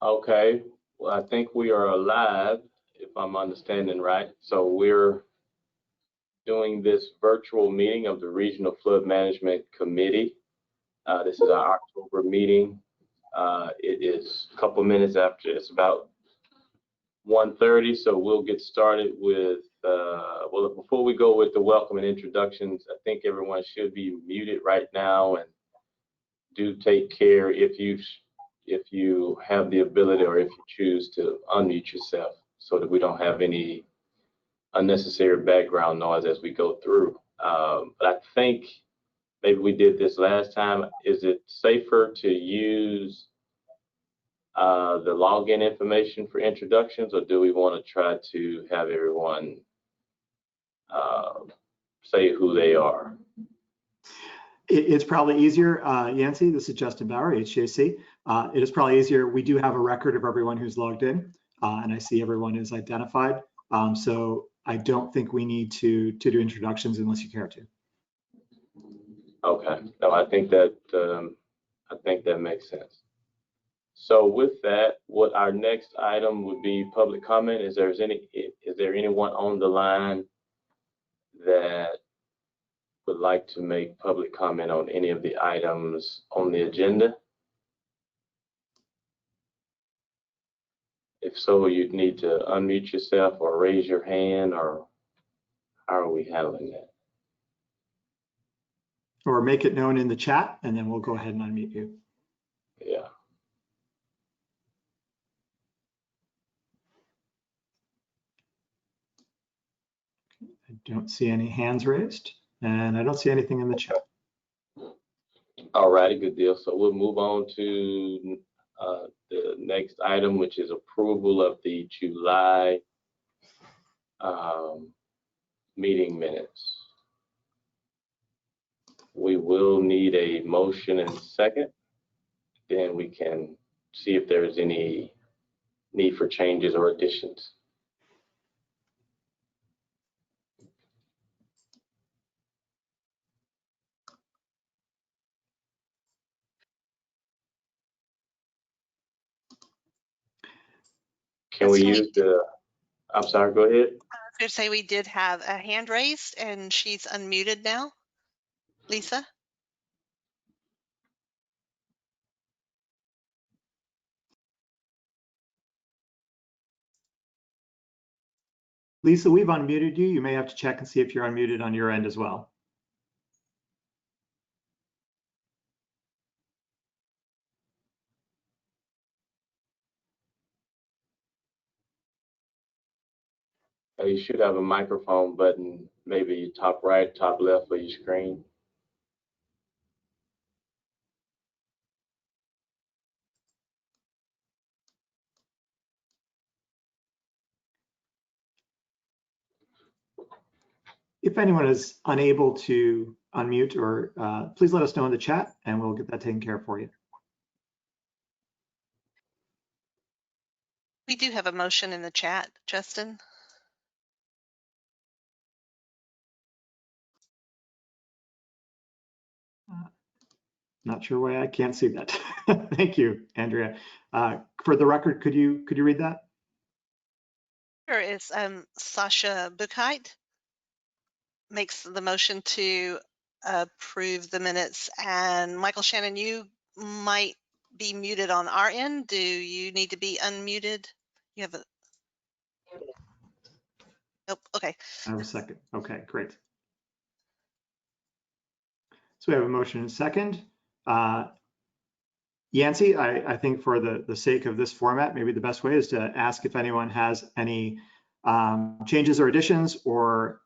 Okay, well, I think we are live, if I'm understanding right. So we're doing this virtual meeting of the Regional Flood Management Committee. This is our October meeting. It is a couple minutes after, it's about 1:30, so we'll get started with, well, before we go with the welcome and introductions, I think everyone should be muted right now, and do take care if you have the ability or if you choose to unmute yourself so that we don't have any unnecessary background noise as we go through. But I think maybe we did this last time. Is it safer to use the login information for introductions, or do we want to try to have everyone say who they are? It's probably easier, Yancy, this is Justin Bauer, H-GAC. It is probably easier. We do have a record of everyone who's logged in, and I see everyone is identified. So I don't think we need to do introductions unless you care to. Okay, no, I think that makes sense. So with that, what our next item would be public comment. Is there anyone on the line that would like to make public comment on any of the items on the agenda? If so, you'd need to unmute yourself or raise your hand, or how are we handling that? Or make it known in the chat, and then we'll go ahead and unmute you. Yeah. I don't see any hands raised, and I don't see anything in the chat. All righty, good deal. So we'll move on to the next item, which is approval of the July meeting minutes. We will need a motion and second. Then we can see if there's any need for changes or additions. Can we use the, I'm sorry, go ahead. I was going to say we did have a hand raised and she's unmuted now. Lisa? Lisa, we've unmuted you. You may have to check and see if you're unmuted on your end as well. You should have a microphone button, maybe top right, top left of your screen. If anyone is unable to unmute, or please let us know in the chat and we'll get that taken care of for you. We do have a motion in the chat, Justin. Not sure why I can't see that. Thank you, Andrea. For the record, could you read that? Sure, it's Sasha Buchheit makes the motion to approve the minutes, and Michael Shannon, you might be muted on our end. Do you need to be unmuted? You have a, nope, okay. I have a second. Okay, great. So we have a motion and second. Yancy, I think for the sake of this format, maybe the best way is to ask if anyone has any changes or additions or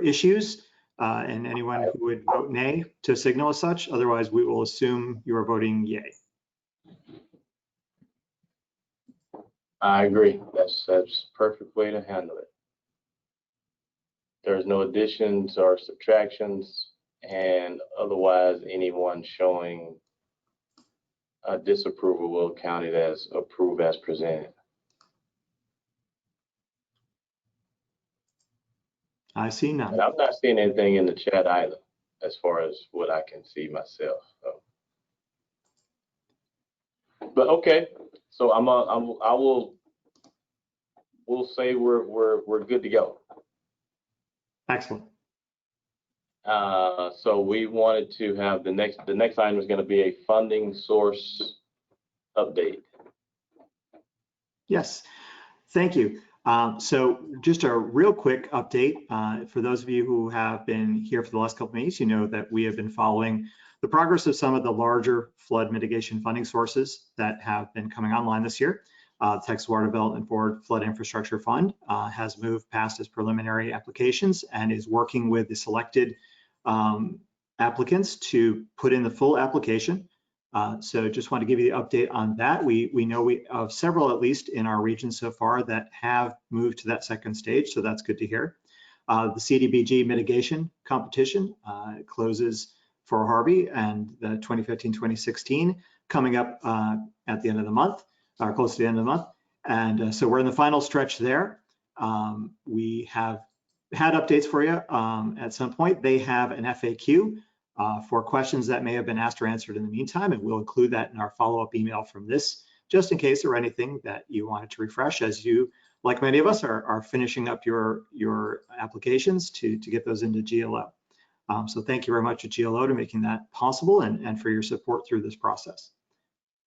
issues, and anyone who would vote nay to signal as such. Otherwise, we will assume you are voting yay. I agree. That's a perfect way to handle it. There's no additions or subtractions, and otherwise anyone showing a disapproval will count it as approved as presented. I see none. And I'm not seeing anything in the chat either, as far as what I can see myself. So. But okay, so we'll say we're good to go. Excellent. So we wanted to have the next item is going to be a funding source update. Yes, thank you. So just a real quick update. For those of you who have been here for the last couple of meetings, you know that we have been following the progress of some of the larger flood mitigation funding sources that have been coming online this year. The Texas Water Development Board Flood Infrastructure Fund has moved past its preliminary applications and is working with the selected applicants to put in the full application. So just want to give you the update on that. We know we have several, at least in our region so far, that have moved to that second stage, so that's good to hear. The CDBG mitigation competition closes for Harvey and the 2015-2016 coming up at the end of the month, or close to the end of the month. And so we're in the final stretch there. We have had updates for you at some point. They have an FAQ for questions that may have been asked or answered in the meantime, and we'll include that in our follow-up email from this, just in case there were anything that you wanted to refresh as you, like many of us, are finishing up your applications to get those into GLO. So thank you very much to GLO to making that possible and for your support through this process.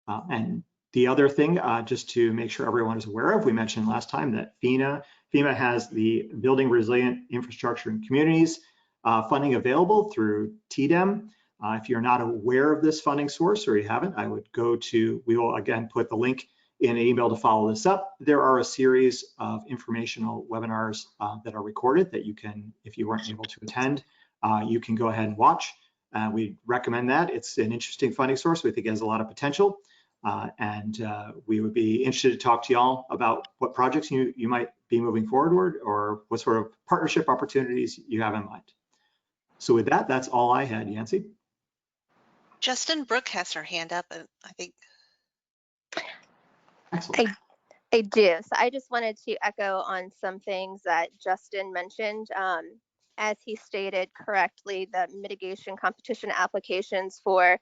And the other thing, just to make sure everyone is aware of, we mentioned last time that FEMA has the Building Resilient Infrastructure in Communities funding available through TDEM. If you're not aware of this funding source or you haven't, I would go to, we will again put the link in an email to follow this up. There are a series of informational webinars that are recorded that you can, if you weren't able to attend, you can go ahead and watch. We recommend that. It's an interesting funding source. We think it has a lot of potential. And we would be interested to talk to y'all about what projects you might be moving forward or what sort of partnership opportunities you have in mind. So with that, that's all I had, Yancy. Justin Brooke has her hand up, and I think. Excellent. I do. So I just wanted to echo on some things that Justin mentioned. As he stated correctly, the mitigation competition applications for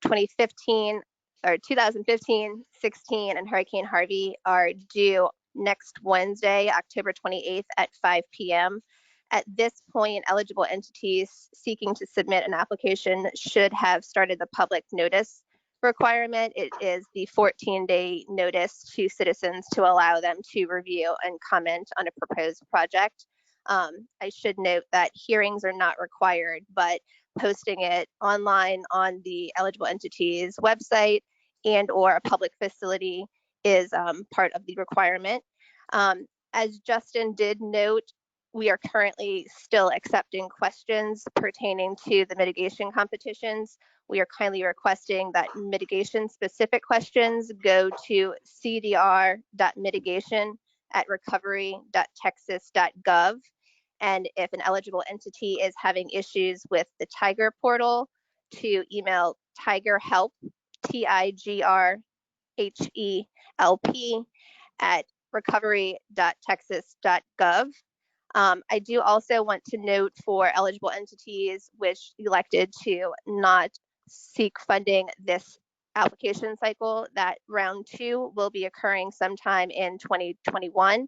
2015 or 2015, 16, and Hurricane Harvey are due next Wednesday, October 28th at 5 p.m. At this point, eligible entities seeking to submit an application should have started the public notice requirement. It is the 14-day notice to citizens to allow them to review and comment on a proposed project. I should note that hearings are not required, but posting it online on the eligible entities website and or a public facility is part of the requirement. As Justin did note, we are currently still accepting questions pertaining to the mitigation competitions. We are kindly requesting that mitigation specific questions go to cdr.mitigation@recovery.texas.gov. And if an eligible entity is having issues with the Tiger portal, to email tigerhelp, TIGRHELP, at recovery.texas.gov. I do also want to note for eligible entities which elected to not seek funding this application cycle that round 2 will be occurring sometime in 2021.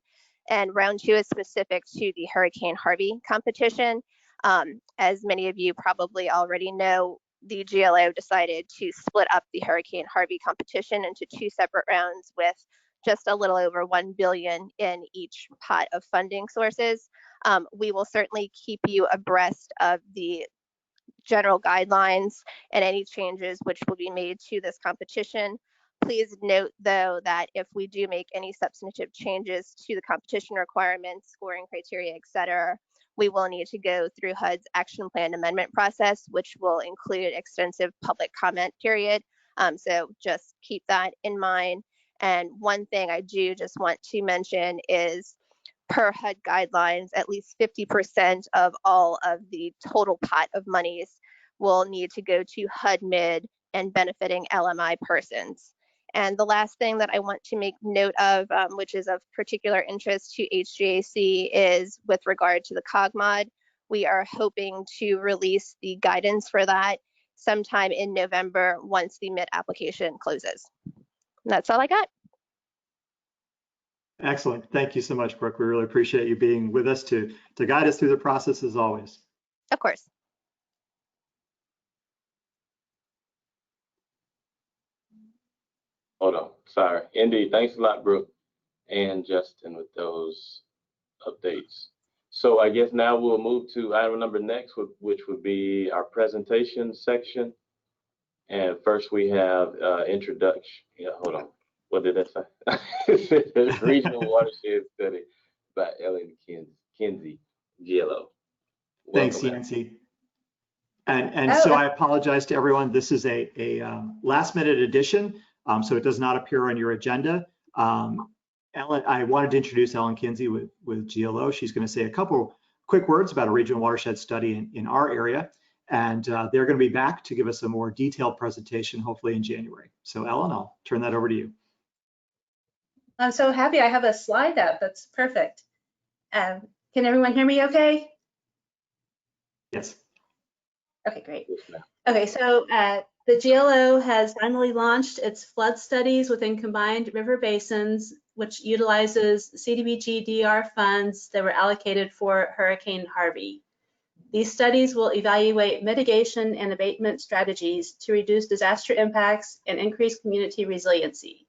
And round 2 is specific to the Hurricane Harvey competition. As many of you probably already know, the GLO decided to split up the Hurricane Harvey competition into 2 separate rounds with just a little over $1 billion in each pot of funding sources. We will certainly keep you abreast of the general guidelines and any changes which will be made to this competition. Please note, though, that if we do make any substantive changes to the competition requirements, scoring criteria, et cetera, we will need to go through HUD's action plan amendment process, which will include extensive public comment period. So just keep that in mind. And one thing I do just want to mention is, per HUD guidelines, at least 50% of all of the total pot of monies will need to go to HUD mid and benefiting LMI persons. And the last thing that I want to make note of, which is of particular interest to H-GAC, is with regard to the COGMOD. We are hoping to release the guidance for that sometime in November once the mid application closes. And that's all I got. Excellent. Thank you so much, Brooke. We really appreciate you being with us to guide us through the process as always. Of course. Hold on, sorry. Indeed, thanks a lot, Brooke and Justin, with those updates. So I guess now we'll move to item number next, which would be our presentation section. And first we have introduction. Yeah, hold on. What did that say? It says Regional Watershed Study by Ellen Kinsey, GLO. Thanks, Welcome, Yancy. And so I apologize to everyone. This is a last minute addition, so it does not appear on your agenda. Ellen, I wanted to introduce Ellen Kinsey with GLO. She's going to say a couple quick words about a regional watershed study in our area, and they're going to be back to give us a more detailed presentation, hopefully in January. So Ellen, I'll turn that over to you. I'm so happy I have a slide up. That's perfect. Can everyone hear me okay? Yes. Okay, great. Okay, so the GLO has finally launched its flood studies within combined river basins, which utilizes CDBG-DR funds that were allocated for Hurricane Harvey. These studies will evaluate mitigation and abatement strategies to reduce disaster impacts and increase community resiliency.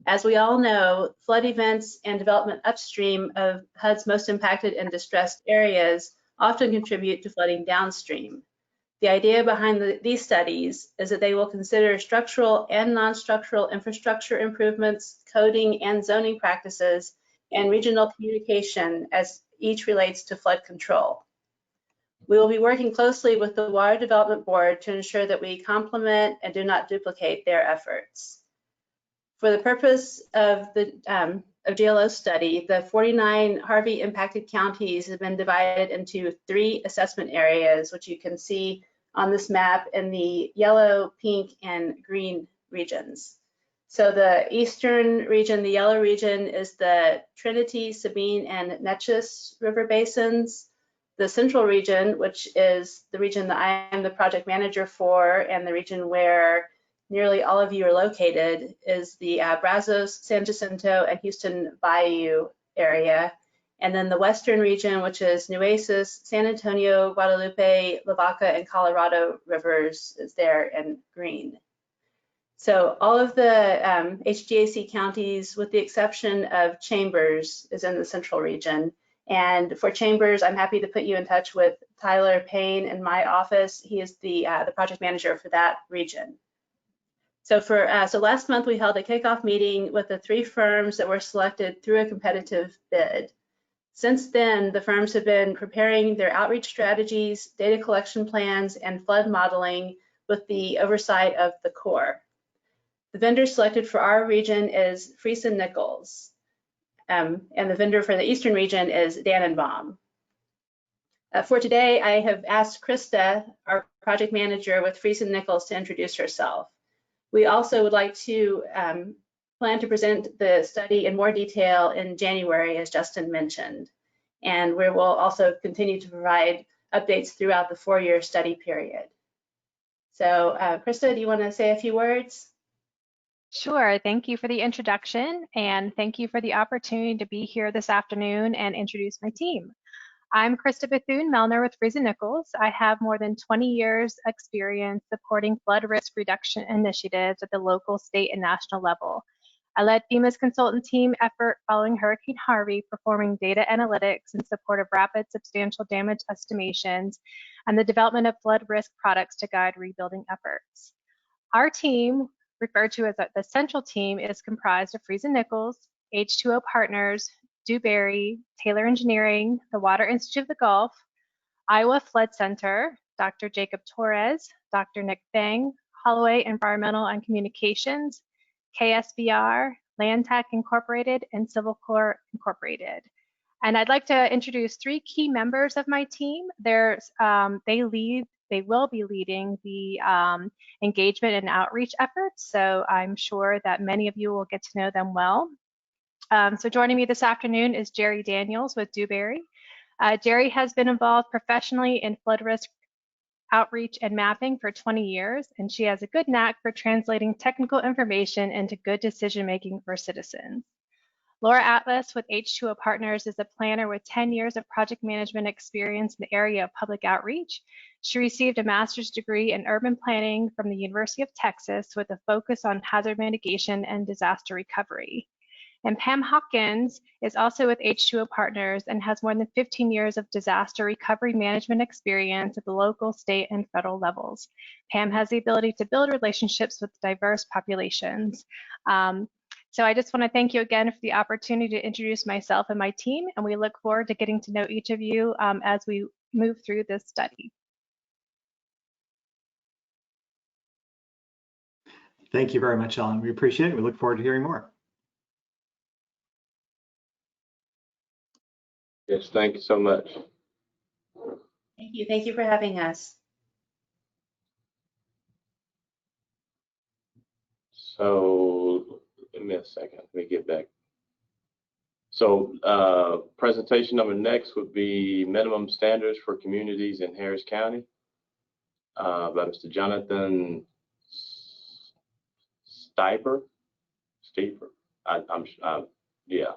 As we all know, flood events and development upstream of HUD's most impacted and distressed areas often contribute to flooding downstream. The idea behind these studies is that they will consider structural and non-structural infrastructure improvements, coding and zoning practices, and regional communication as each relates to flood control. We will be working closely with the Water Development Board to ensure that we complement and do not duplicate their efforts. For the purpose of the GLO study, the 49 Harvey impacted counties have been divided into 3 assessment areas, which you can see on this map in the yellow, pink, and green regions. So the eastern region, the yellow region, is the Trinity, Sabine, and Neches River basins. The central region, which is the region that I am the project manager for, and the region where nearly all of you are located, is the Brazos, San Jacinto, and Houston Bayou area. And then the western region, which is Nueces, San Antonio, Guadalupe, Lavaca, and Colorado rivers, is there in green. So all of the H-GAC counties, with the exception of Chambers, is in the central region. And for Chambers, I'm happy to put you in touch with Tyler Payne in my office. He is the project manager for that region. So so last month we held a kickoff meeting with the 3 firms that were selected through a competitive bid. Since then, the firms have been preparing their outreach strategies, data collection plans, and flood modeling with the oversight of the Corps. The vendor selected for our region is Friesen Nichols, and the vendor for the eastern region is Dannenbaum. For today, I have asked Krista, our project manager with Friesen Nichols, to introduce herself. We also would like to plan to present the study in more detail in January, as Justin mentioned. And we will also continue to provide updates throughout the 4-year study period. So Krista, do you want to say a few words? Sure. Thank you for the introduction, and thank you for the opportunity to be here this afternoon and introduce my team. I'm Krista Bethune-Melner with Friesen Nichols. I have more than 20 years experience supporting flood risk reduction initiatives at the local, state, and national level. I led FEMA's consultant team effort following Hurricane Harvey, performing data analytics in support of rapid substantial damage estimations and the development of flood risk products to guide rebuilding efforts. Our team, referred to as the central team, is comprised of Friesen Nichols, H2O Partners, Dewberry, Taylor Engineering, the Water Institute of the Gulf, Iowa Flood Center, Dr. Jacob Torres, Dr. Nick Bang, Holloway Environmental and Communications, KSBR, Land Tech Incorporated, and Civil Corps Incorporated. And I'd like to introduce 3 key members of my team. They will be leading the engagement and outreach efforts, so I'm sure that many of you will get to know them well. So joining me this afternoon is Jerry Daniels with Dewberry. Jerry has been involved professionally in flood risk outreach, and mapping for 20 years, and she has a good knack for translating technical information into good decision-making for citizens. Laura Atlas with H2O Partners is a planner with 10 years of project management experience in the area of public outreach. She received a master's degree in urban planning from the University of Texas with a focus on hazard mitigation and disaster recovery. And Pam Hawkins is also with H2O Partners and has more than 15 years of disaster recovery management experience at the local, state, and federal levels. Pam has the ability to build relationships with diverse populations. So I just want to thank you again for the opportunity to introduce myself and my team, and we look forward to getting to know each of you as we move through this study. Thank you very much, Ellen. We appreciate it. We look forward to hearing more. Yes, thank you so much. Thank you. Thank you for having us. So, give me a second. Let me get back. So, presentation number next would be minimum standards for communities in Harris County by Mr. Jonathan Steeper. Yeah,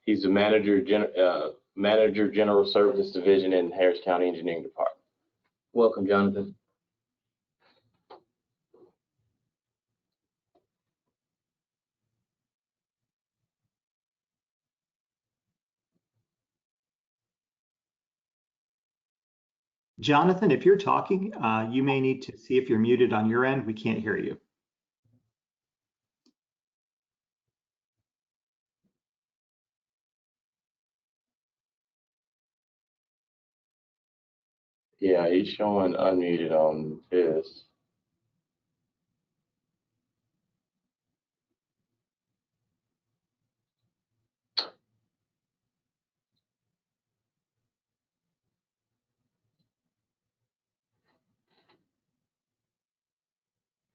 he's the manager General Services Division in Harris County Engineering Department. Welcome, Jonathan. Jonathan, if you're talking, you may need to see if you're muted on your end. We can't hear you. Yeah, he's showing unmuted on his.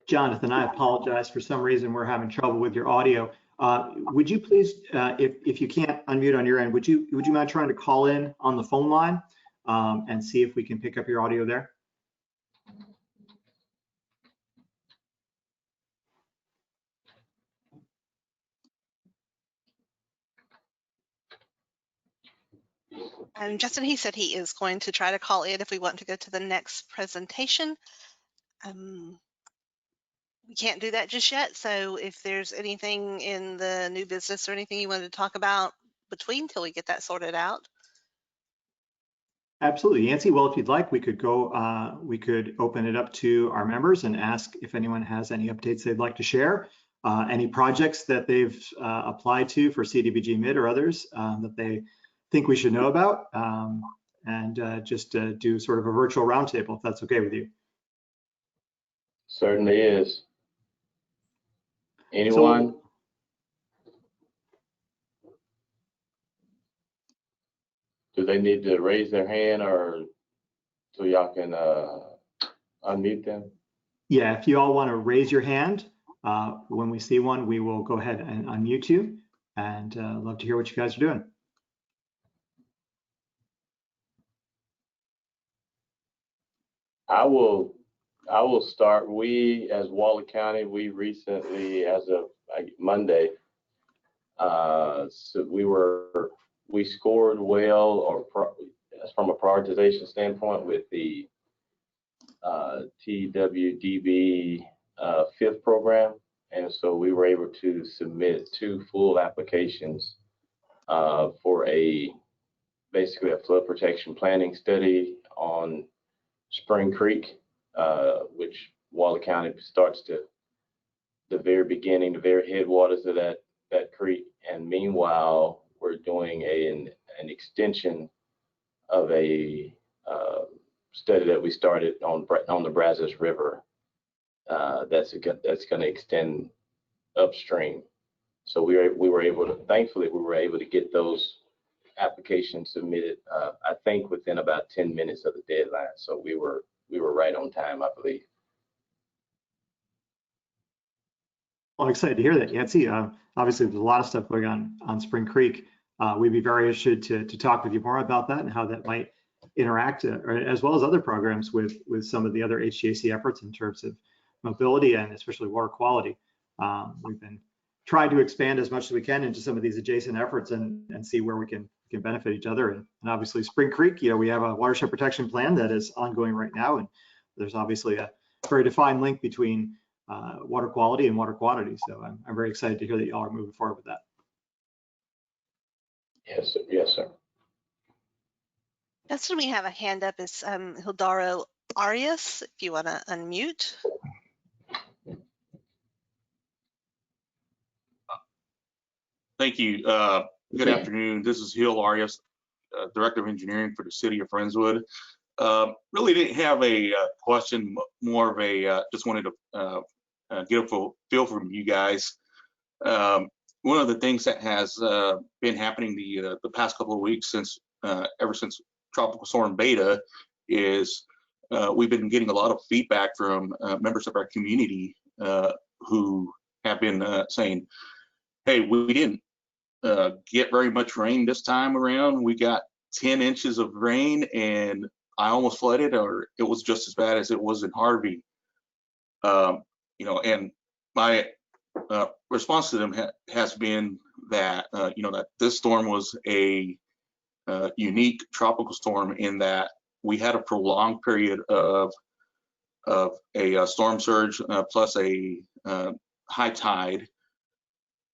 Jonathan, I apologize. For some reason, we're having trouble with your audio. Would you please, if you can't unmute on your end, would you mind trying to call in on the phone line and see if we can pick up your audio there? And Justin, he said he is going to try to call in if we want to go to the next presentation. We can't do that just yet. So if there's anything in the new business or anything you wanted to talk about between till we get that sorted out. Absolutely, Yancy. Well, if you'd like, we could go. We could open it up to our members and ask if anyone has any updates they'd like to share, any projects that they've applied to for CDBG Mid or others that they think we should know about, and just do sort of a virtual roundtable if that's okay with you. Certainly is. Anyone? Do they need to raise their hand or so y'all can unmute them? Yeah, if you all want to raise your hand, when we see one, we will go ahead and unmute you, and love to hear what you guys are doing. I will start. We, as Waller County, we recently, as of Monday, so we scored well, or from a prioritization standpoint, with the TWDB fifth program, and so we were able to submit 2 full applications for basically a flood protection planning study on Spring Creek, which Waller County starts to the very beginning, the very headwaters of that creek. And meanwhile, we're doing an extension of a study that we started on the Brazos River. That's going to extend upstream. So we were able to, thankfully, we were able to get those applications submitted. I think within about 10 minutes of the deadline. So we were right on time, I believe. Well, I'm excited to hear that, Yancy. Obviously, there's a lot of stuff going on Spring Creek. We'd be very interested to talk with you more about that and how that might interact, as well as other programs with some of the other HGAC efforts in terms of mobility and especially water quality. We've been trying to expand as much as we can into some of these adjacent efforts and see where we can benefit each other. And obviously Spring Creek, we have a watershed protection plan that is ongoing right now, and there's obviously a very defined link between water quality and water quantity. So I'm very excited to hear that y'all are moving forward with that. Yes, sir. Yes, sir. Next one we have a hand up is Hildaro Arias, if you want to unmute. Thank you. Good afternoon. This is Hill Arias, Director of Engineering for the City of Friendswood. Really didn't have a question, more of a just wanted to get a feel from you guys. One of the things that has been happening the past couple of weeks ever since Tropical Storm Beta is we've been getting a lot of feedback from members of our community who have been saying, hey, we didn't get very much rain this time around. We got 10 inches of rain and I almost flooded, or it was just as bad as it was in Harvey. And my response to them has been that, that this storm was a unique tropical storm in that we had a prolonged period of a storm surge plus a high tide,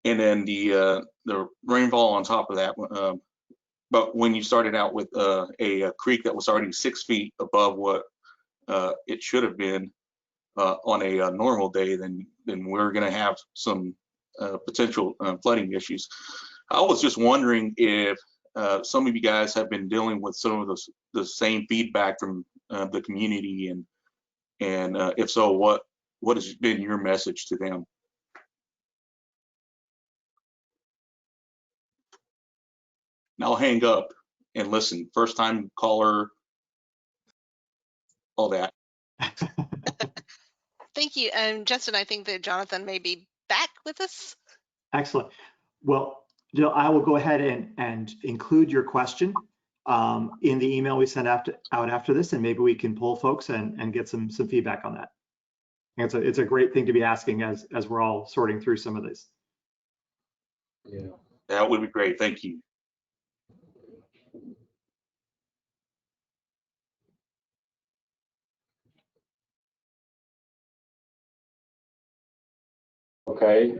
and then the rainfall on top of that. But when you started out with a creek that was already 6 feet above what it should have been on a normal day, then we're going to have some potential flooding issues. I was just wondering if some of you guys have been dealing with some of the same feedback from the community, and if so, what has been your message to them? And I'll hang up and listen. First time caller, all that. Thank you. Justin, I think that Jonathan may be back with us. Excellent. Well, Jill, I will go ahead and include your question in the email we send out after this, and maybe we can poll folks and get some feedback on that. It's a great thing to be asking as we're all sorting through some of this. Yeah. That would be great. Thank you. Okay.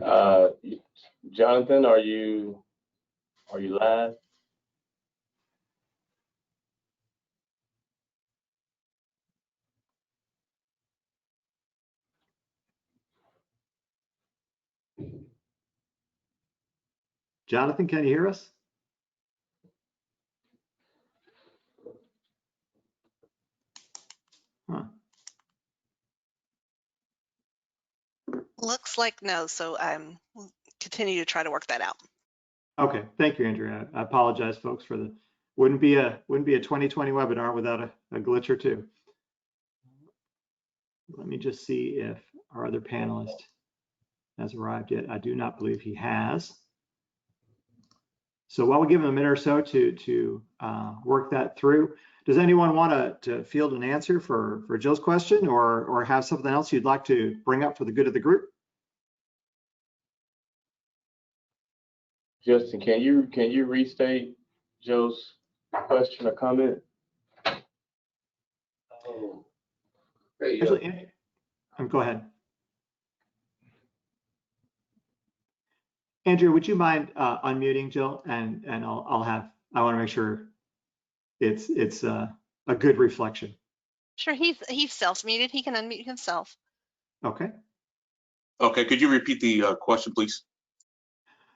Jonathan, are you live? Jonathan, can you hear us? Huh. Looks like no, so we'll continue to try to work that out. Okay, thank you, Andrea. I apologize, folks, for the wouldn't be a 2020 webinar without a glitch or two. Let me just see if our other panelist has arrived yet. I do not believe he has. So while we give him a minute or so to work that through, does anyone want to field an answer for Jill's question, or have something else you'd like to bring up for the good of the group? Justin, can you restate Joe's question or comment? Oh, Actually, go ahead. Andrew, would you mind unmuting Jill, and I want to make sure it's a good reflection. Sure, he's self-muted. He can unmute himself. Okay. Okay, could you repeat the question, please?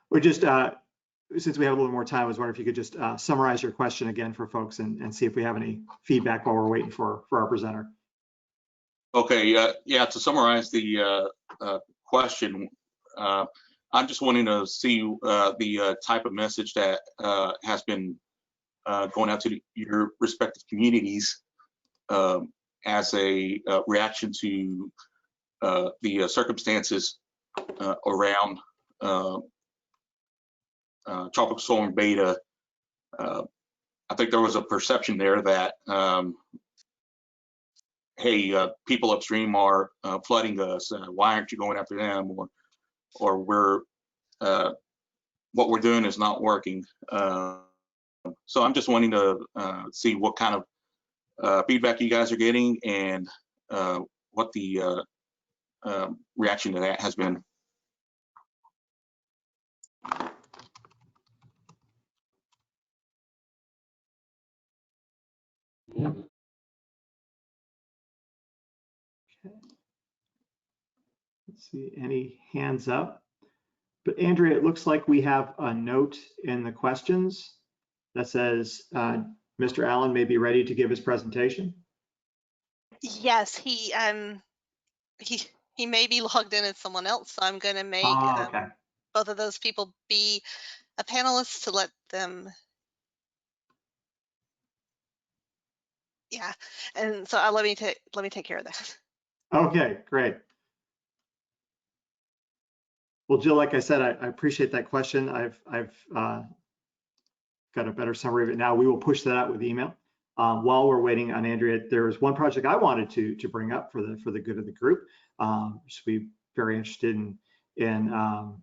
We're just, since we have a little more time, I was wondering if you could just summarize your question again for folks and see if we have any feedback while we're waiting for our presenter. Okay, yeah, to summarize the question, I'm just wanting to see the type of message that has been going out to your respective communities as a reaction to the circumstances around Tropical Storm Beta. I think there was a perception there that, hey, people upstream are flooding us. Why aren't you going after them? Or we're what we're doing is not working. So I'm just wanting to see what kind of feedback you guys are getting and what the reaction to that has been. Let's see, any hands up? But Andrea, it looks like we have a note in the questions that says Mr. Allen may be ready to give his presentation. Yes, he may be logged in as someone else, so I'm going to make Okay. both of those people be a panelist to let them. Yeah, and so let me take care of that. Okay, great. Well, Jill, like I said, I appreciate that question. I've got a better summary of it now. We will push that out with email. While we're waiting on Andrea, there was one project I wanted to bring up for the good of the group. Just be very interested in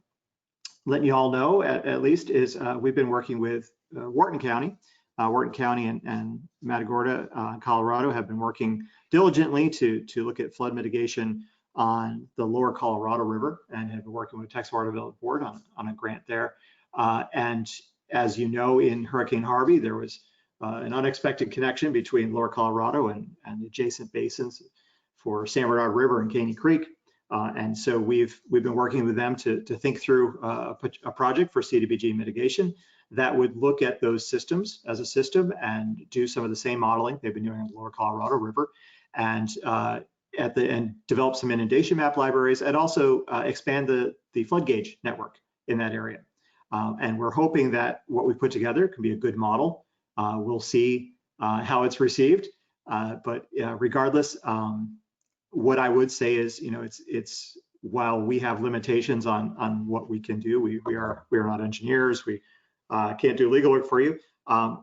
letting you all know at least is we've been working with Wharton County. Wharton County and Matagorda, Colorado, have been working diligently to look at flood mitigation on the lower Colorado River, and have been working with Texas Water Development Board on a grant there. And as you know, in Hurricane Harvey, there was an unexpected connection between lower Colorado and adjacent basins for San Bernardino River and Caney Creek. And so we've been working with them to think through a project for CDBG mitigation that would look at those systems as a system and do some of the same modeling they've been doing on the lower Colorado River, and develop some inundation map libraries, and also expand the flood gauge network in that area. And we're hoping that what we put together can be a good model. We'll see how it's received, but regardless, what I would say is, it's while we have limitations on what we can do, we are not engineers. We can't do legal work for you.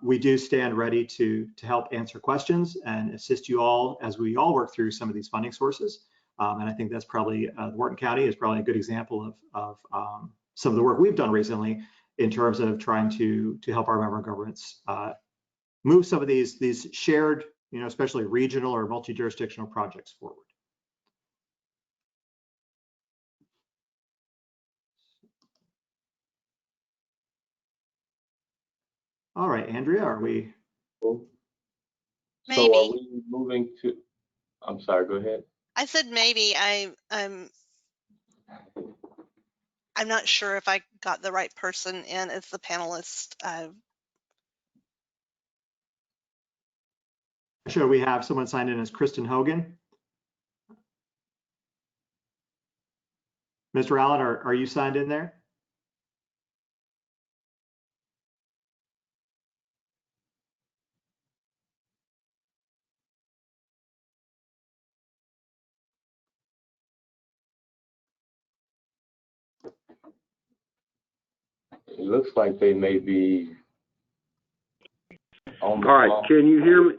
We do stand ready to help answer questions and assist you all as we all work through some of these funding sources. And I think that's probably Wharton County is probably a good example of some of the work we've done recently in terms of trying to help our member governments move some of these shared, especially regional or multi-jurisdictional projects forward. All right, Andrea, are we? Maybe. So are we moving to? I'm sorry. Go ahead. I said maybe. I'm not sure if I got the right person in as the panelist. Should we have someone signed in as Kristen Hogan? Mr. Allen, are you signed in there? It looks like they may be on the All right, can you hear me?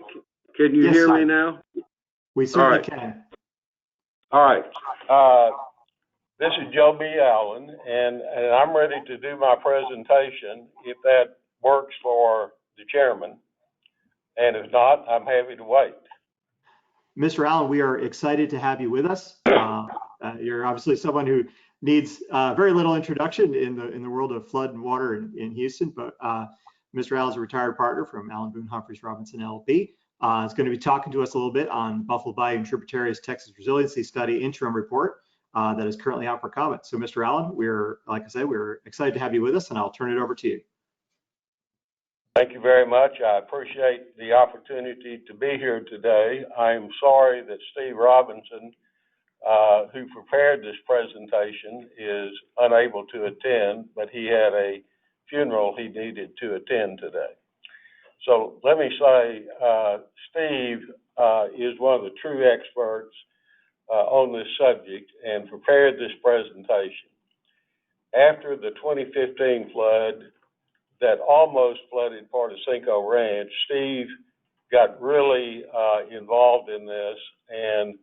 Can you Yes, hear sir. me now? We certainly right. can. All right. This is Joe B. Allen, and I'm ready to do my presentation if that works for the chairman. And if not, I'm happy to wait. Mr. Allen, we are excited to have you with us. You're obviously someone who needs very little introduction in the world of flood and water in Houston, but Mr. Allen is a retired partner from Allen Boone Humphreys Robinson LLP. Is going to be talking to us a little bit on Buffalo Bayou and Tributaries Texas Resiliency Study interim report that is currently out for comment. So, Mr. Allen, like I said, we're excited to have you with us, and I'll turn it over to you. Thank you very much. I appreciate the opportunity to be here today. I'm sorry that Steve Robinson, who prepared this presentation, is unable to attend, but he had a funeral he needed to attend today. So let me say, Steve is one of the true experts on this subject and prepared this presentation. After the 2015 flood, that almost flooded part of Cinco Ranch. Steve got really involved in this, and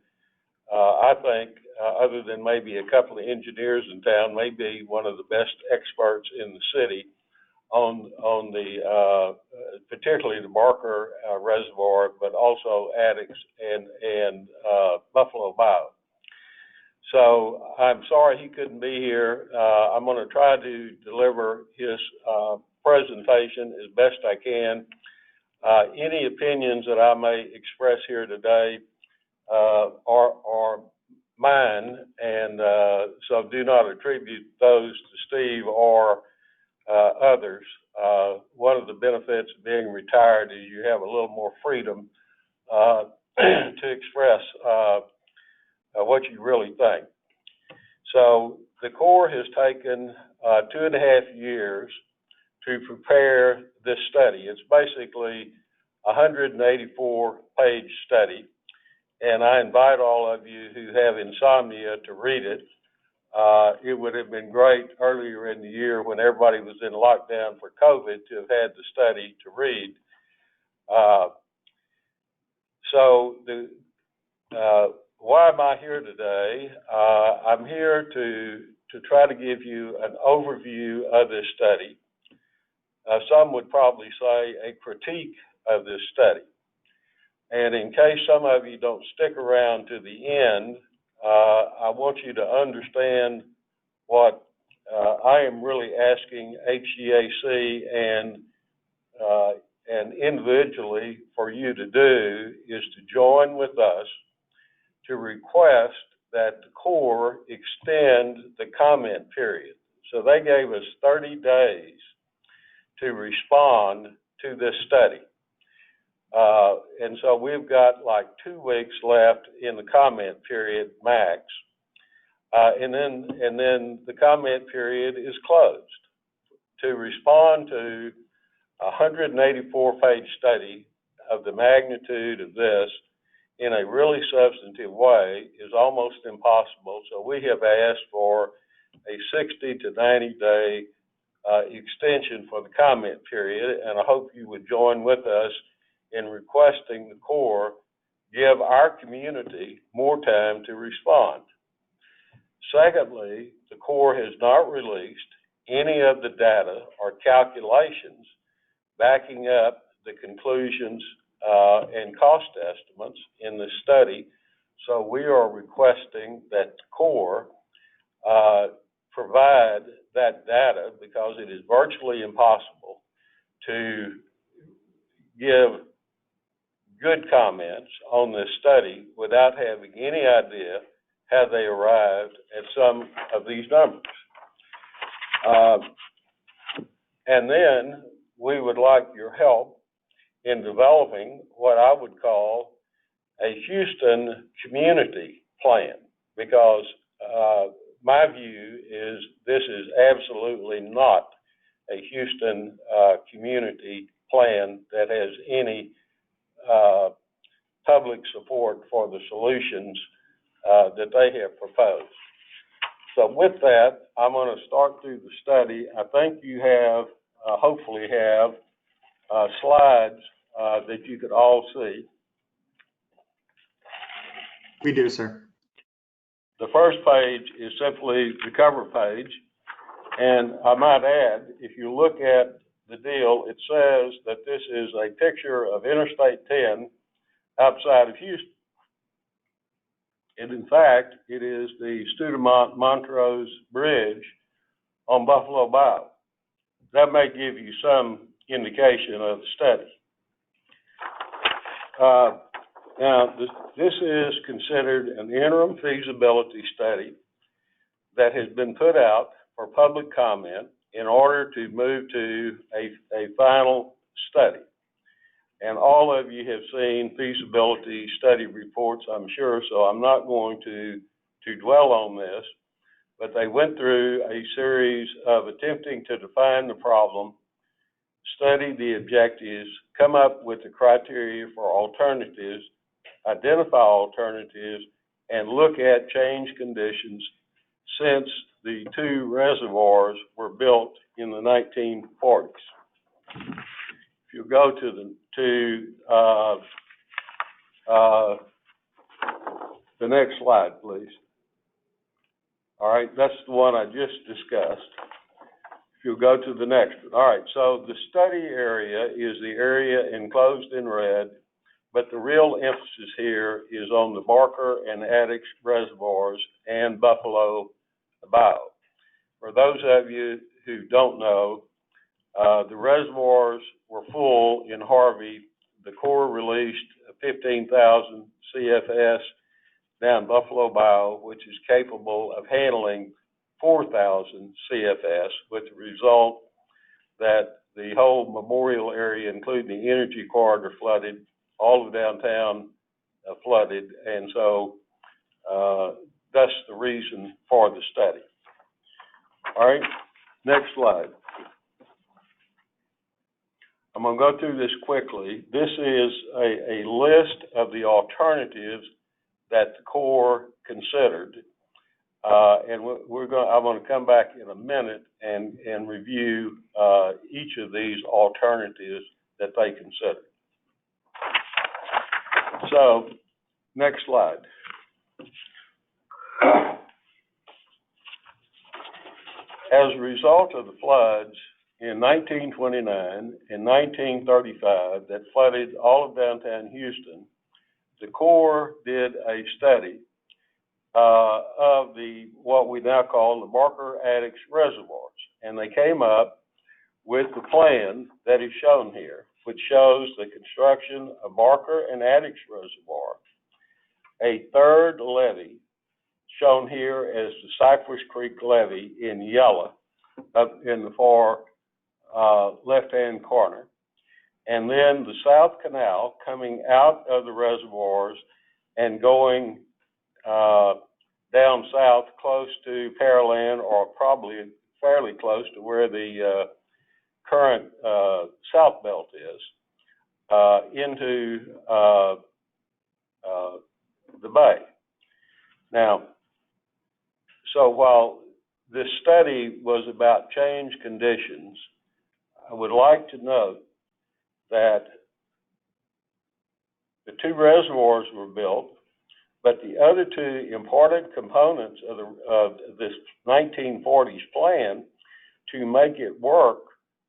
I think, other than maybe a couple of engineers in town, may be one of the best experts in the city on the particularly the Barker Reservoir, but also Addicks and Buffalo Bayou. So I'm sorry he couldn't be here. I'm going to try to deliver his presentation as best I can. Any opinions that I may express here today are mine, and so do not attribute those to Steve or others. One of the benefits of being retired is you have a little more freedom to express what you really think. So the Corps has taken 2.5 years to prepare this study. It's basically a 184-page study, and I invite all of you who have insomnia to read it. It would have been great earlier in the year when everybody was in lockdown for COVID to have had the study to read. Why am I here today? I'm here to try to give you an overview of this study. Some would probably say a critique of this study. And in case some of you don't stick around to the end, I want you to understand what I am really asking H-GAC and individually for you to do is to join with us to request that the Corps extend the comment period. So they gave us 30 days to respond to this study. And so we've got like 2 weeks left in the comment period max. And then the comment period is closed. To respond to a 184-page study of the magnitude of this in a really substantive way is almost impossible. So we have asked for a 60 to 90-day extension for the comment period, and I hope you would join with us in requesting the Corps give our community more time to respond. Secondly, the Corps has not released any of the data or calculations backing up the conclusions and cost estimates in the study. So we are requesting that the Corps provide that data because it is virtually impossible to give good comments on this study without having any idea how they arrived at some of these numbers. And then we would like your help in developing what I would call a Houston community plan, because my view is this is absolutely not a Houston community plan that has any public support for the solutions that they have proposed. So with that, I'm going to start through the study. I think you have, hopefully have, slides that you could all see. We do, sir. The first page is simply the cover page. And I might add, if you look at the deal, it says that this is a picture of Interstate 10 outside of Houston. And in fact, it is the Sturdivant-Montrose Bridge on Buffalo Bayou. That may give you some indication of the study. Now, this is considered an interim feasibility study that has been put out for public comment in order to move to a final study. And all of you have seen feasibility study reports, I'm sure, so I'm not going to dwell on this, but they went through a series of attempting to define the problem, study the objectives, come up with the criteria for alternatives, identify alternatives, and look at change conditions since the 2 reservoirs were built in the 1940s. If you go to the next slide, please. All right, that's the one I just discussed. If you'll go to the next one. All right, so the study area is the area enclosed in red, but the real emphasis here is on the Barker and Addicks reservoirs and Buffalo Bayou. For those of you who don't know, the reservoirs were full in Harvey. The Corps released 15,000 CFS down Buffalo Bayou, which is capable of handling 4,000 CFS, with the result that the whole Memorial area, including the energy corridor, flooded, all of downtown flooded, and so that's the reason for the study. All right, next slide. I'm going to go through this quickly. This is a list of the alternatives that the Corps considered, and I'm going to come back in a minute and review each of these alternatives that they considered. So, next slide. As a result of the floods in 1929 and 1935 that flooded all of downtown Houston, the Corps did a study of what we now call the Barker Addicks reservoirs, and they came up with the plan that is shown here, which shows the construction of Barker and Addicks Reservoir, a third levee, shown here as the Cypress Creek levee in yellow, up in the far left-hand corner, and then the South Canal coming out of the reservoirs and going down south close to Pearland, or probably fairly close to where the current South Belt is, into the bay. Now, so while this study was about change conditions, I would like to note that the two reservoirs were built, but the other two important components of this 1940s plan to make it work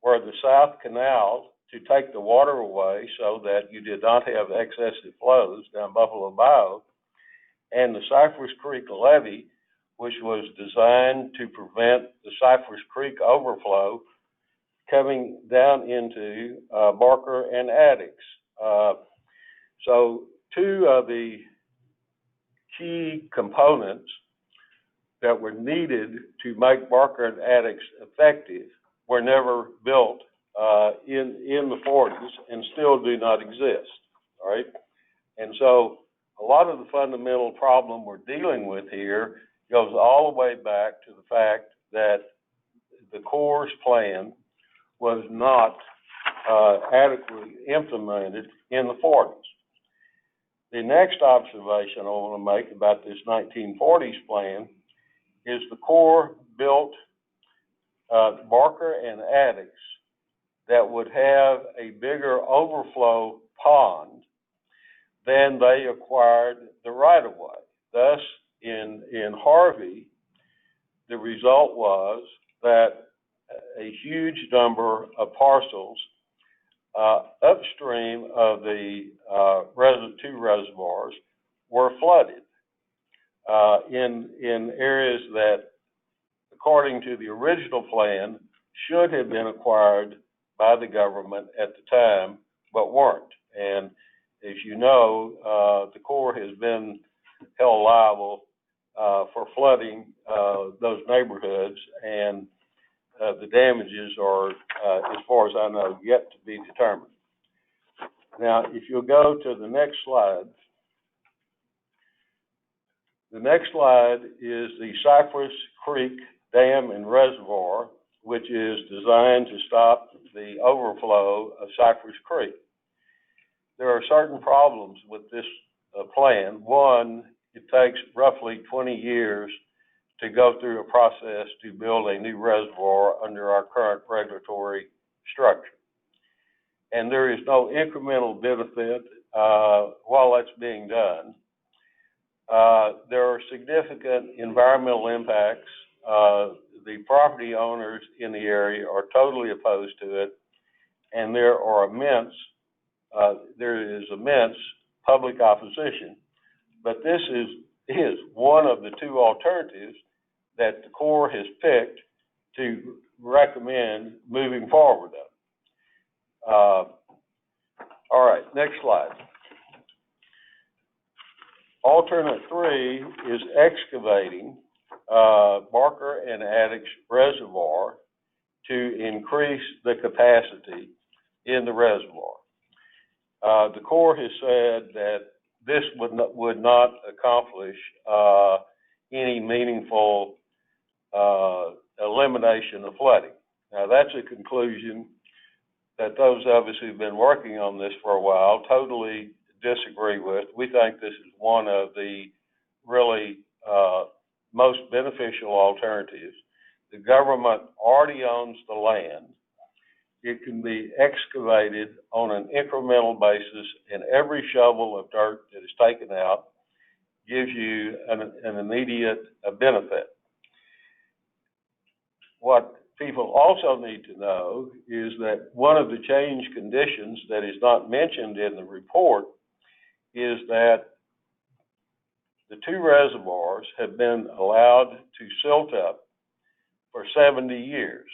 were the South Canal to take the water away so that you did not have excessive flows down Buffalo Bayou, and the Cypress Creek levee, which was designed to prevent the Cypress Creek overflow coming down into Barker and Addicks. So two of the key components that were needed to make Barker and Addicks effective were never built in the 40s and still do not exist, all right? And so a lot of the fundamental problem we're dealing with here goes all the way back to the fact that the Corps' plan was not adequately implemented in the 40s. The next observation I want to make about this 1940s plan is the Corps built Barker and Addicks that would have a bigger overflow pond than they acquired the right-of-way. Thus, in Harvey, the result was that a huge number of parcels upstream of the two reservoirs were flooded in areas that, according to the original plan, should have been acquired by the government at the time, but weren't. And as you know, the Corps has been held liable for flooding those neighborhoods, and the damages are, as far as I know, yet to be determined. Now, if you'll go to the next slide. The next slide is the Cypress Creek Dam and Reservoir, which is designed to stop the overflow of Cypress Creek. There are certain problems with this plan. One, it takes roughly 20 years to go through a process to build a new reservoir under our current regulatory structure. and there is no incremental benefit while that's being done. There are significant environmental impacts. The property owners in the area are totally opposed to it, and there is immense public opposition. But this is one of the two alternatives that the Corps has picked to recommend moving forward on. All right, next slide. Alternate 3 is excavating Barker and Addicks Reservoir to increase the capacity in the reservoir. The Corps has said that this would not accomplish any meaningful elimination of flooding. Now, that's a conclusion that those of us who've been working on this for a while totally disagree with. We think this is one of the really most beneficial alternatives. The government already owns the land. It can be excavated on an incremental basis, and every shovel of dirt that is taken out gives you an immediate benefit. What people also need to know is that one of the change conditions that is not mentioned in the report is that the two reservoirs have been allowed to silt up for 70 years.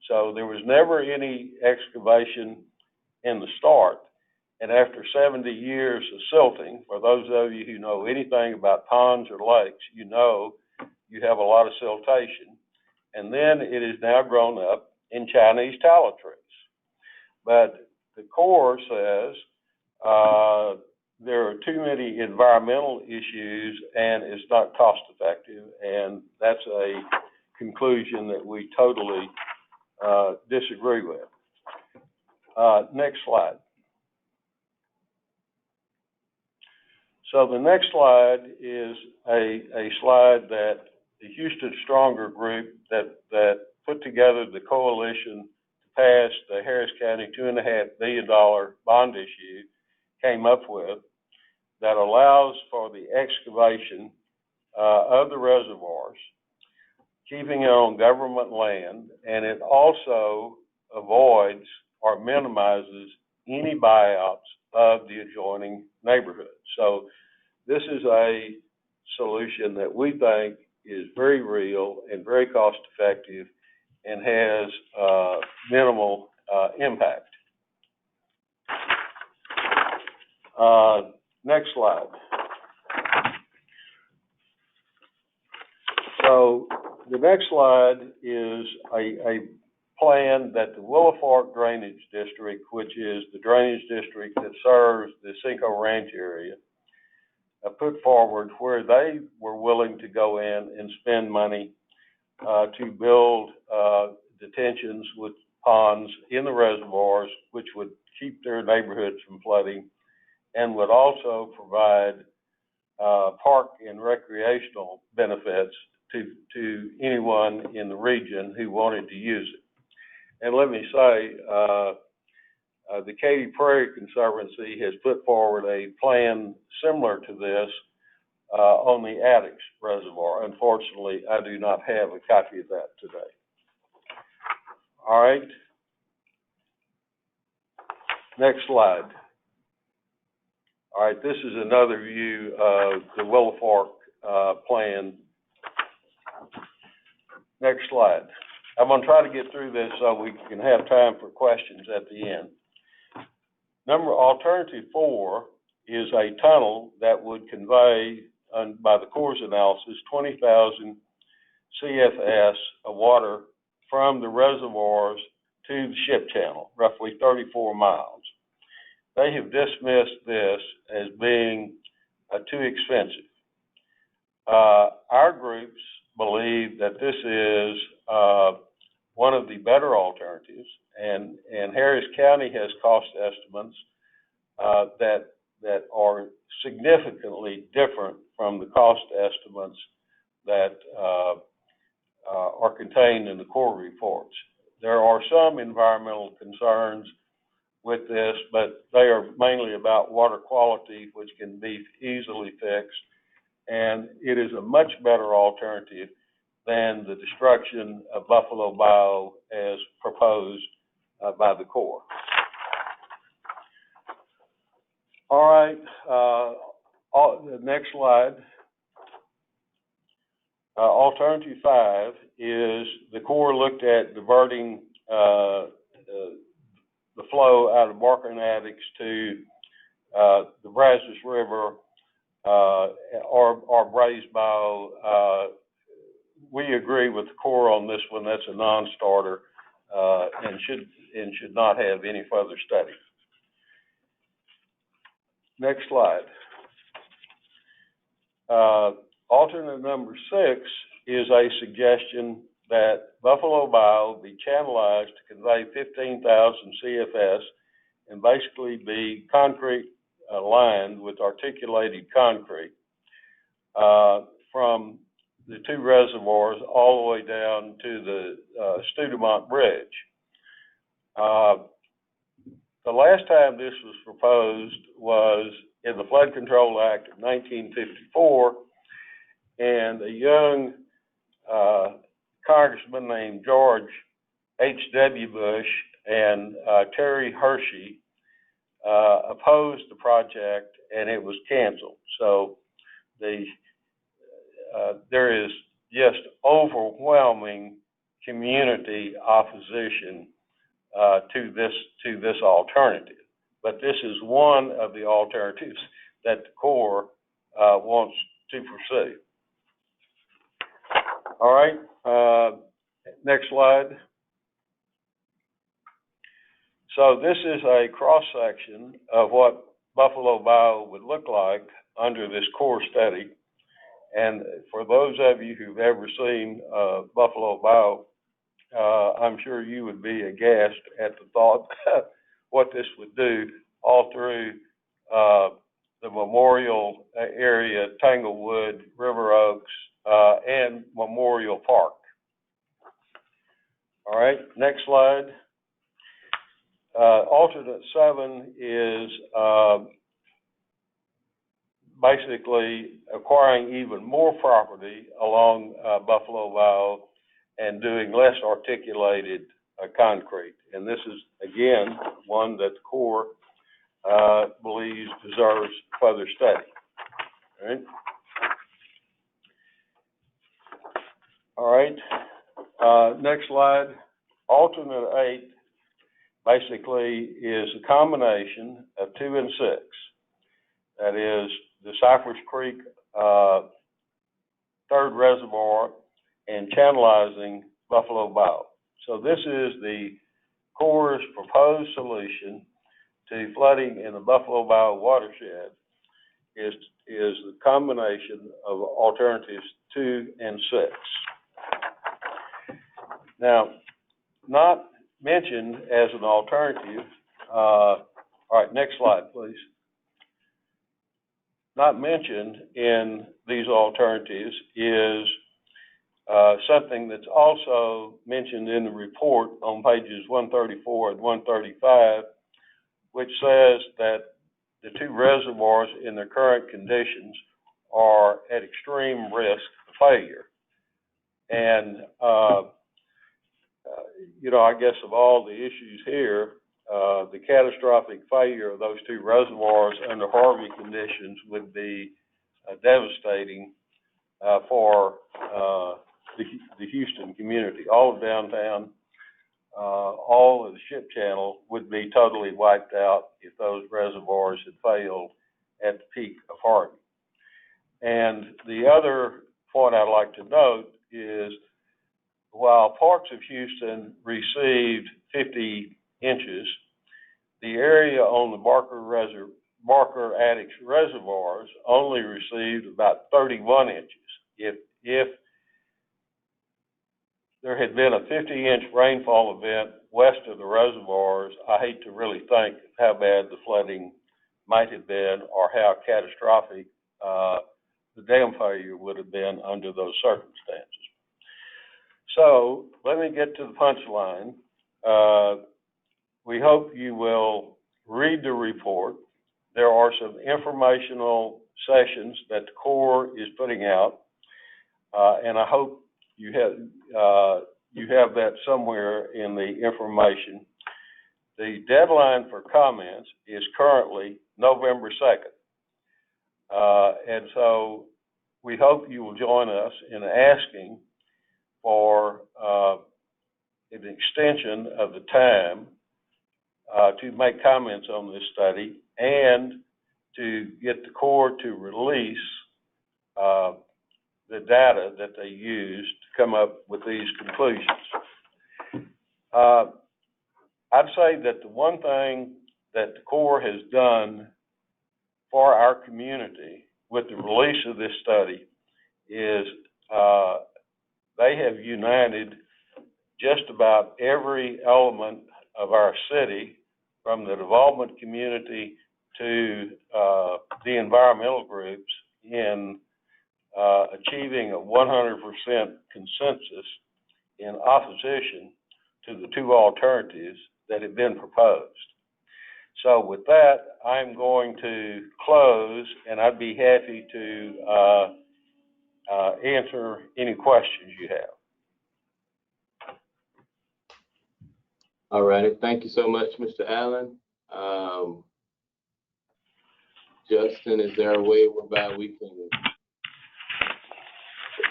So there was never any excavation in the start. And after 70 years of silting, for those of you who know anything about ponds or lakes, you know you have a lot of siltation. And then it is now grown up in Chinese tallow trees. But the Corps says there are too many environmental issues and it's not cost effective. And that's a conclusion that we totally disagree with. Next slide. So the next slide is a slide that the Houston Stronger group that put together the coalition to pass the Harris County $2.5 billion bond issue came up with, that allows for the excavation of the reservoirs, keeping it on government land, and it also avoids or minimizes any buyouts of the adjoining neighborhood. So this is a solution that we think is very real and very cost effective and has minimal impact. Next slide. So the next slide is a plan that the Willow Fork Drainage District, which is the drainage district that serves the Cinco Ranch area, put forward, where they were willing to go in and spend money to build detentions with ponds in the reservoirs, which would keep their neighborhoods from flooding and would also provide park and recreational benefits to anyone in the region who wanted to use it. And let me say, the Katy Prairie Conservancy has put forward a plan similar to this on the Addicks Reservoir. Unfortunately, I do not have a copy of that today. All right. Next slide. All right, this is another view of the Willow Fork plan. Next slide. I'm going to try to get through this so we can have time for questions at the end. Alternative 4 is a tunnel that would convey, by the Corps' analysis, 20,000 CFS of water from the reservoirs to the ship channel, roughly 34 miles. They have dismissed this as being too expensive. Our groups believe that this is one of the better alternatives, and Harris County has cost estimates that are significantly different from the cost estimates that are contained in the Corps reports. There are some environmental concerns with this, but they are mainly about water quality, which can be easily fixed. And it is a much better alternative than the destruction of Buffalo Bayou as proposed by the Corps. All right, the next slide. Alternative 5 is the Corps looked at diverting the flow out of Barker and Addicks to the Brazos River or Brays Bayou. We agree with the Corps on this one. That's a non-starter and should not have any further study. Next slide. Alternate number 6 is a suggestion that Buffalo Bayou be channelized to convey 15,000 CFS and basically be concrete lined with articulated concrete from the 2 reservoirs all the way down to the Studemont Bridge. The last time this was proposed was in the Flood Control Act of 1954, and a young congressman named George H.W. Bush and Terry Hershey opposed the project, and it was canceled. So there is just overwhelming community opposition to this alternative. But this is one of the alternatives that the Corps wants to pursue. All right, next slide. So this is a cross-section of what Buffalo Bayou would look like under this Corps study. And for those of you who've ever seen Buffalo Bayou, I'm sure you would be aghast at the thought what this would do all through the Memorial area, Tanglewood, River Oaks, and Memorial Park. All right, next slide. Alternate 7 is basically acquiring even more property along Buffalo Bayou and doing less articulated concrete. And this is, again, one that the Corps believes deserves further study. All right. All right. Next slide. Alternate 8 basically is a combination of 2 and 6. That is the Cypress Creek 3rd Reservoir and channelizing Buffalo Bayou. So this is the Corps' proposed solution to flooding in the Buffalo Bayou watershed is the combination of alternatives 2 and 6. Now, not mentioned as an alternative, all right, next slide, please. Not mentioned in these alternatives is something that's also mentioned in the report on pages 134 and 135, which says that the 2 reservoirs in their current conditions are at extreme risk of failure. And, you know, I guess of all the issues here, the catastrophic failure of those 2 reservoirs under Harvey conditions would be devastating for the Houston community. All of downtown, all of the ship channel would be totally wiped out if those reservoirs had failed at the peak of Harvey. And the other point I'd like to note is while parts of Houston received 50 inches, the area on the Barker Addicks reservoirs only received about 31 inches. If there had been a 50-inch rainfall event west of the reservoirs, I hate to really think how bad the flooding might have been or how catastrophic the dam failure would have been under those circumstances. So let me get to the punchline. we hope you will read the report. There are some informational sessions that the Corps is putting out, and I hope you have that somewhere in the information. The deadline for comments is currently November 2nd. And so we hope you will join us in asking for an extension of the time to make comments on this study and to get the Corps to release the data that they used to come up with these conclusions. I'd say that the one thing that the Corps has done for our community with the release of this study is they have united just about every element of our city, from the development community to the environmental groups, in achieving a 100% consensus in opposition to the two alternatives that have been proposed. So with that, I'm going to close, and I'd be happy to answer any questions you have. All righty. Thank you so much, Mr. Allen. Justin, is there a way whereby we can get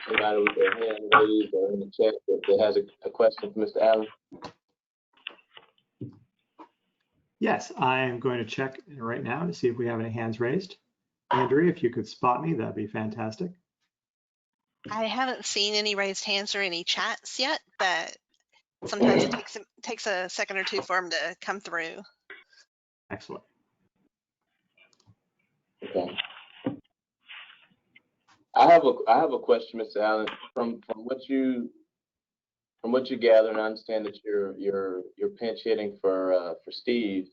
somebody with their hand raised or in the chat that has a question for Mr. Allen? Yes, I am going to check right now to see if we have any hands raised. Andrea, if you could spot me, that'd be fantastic. I haven't seen any raised hands or any chats yet, but sometimes it takes a second or two for them to come through. Excellent. Okay. I have a question, Mr. Allen. From what you gather, and I understand that you're pinch hitting for Steve,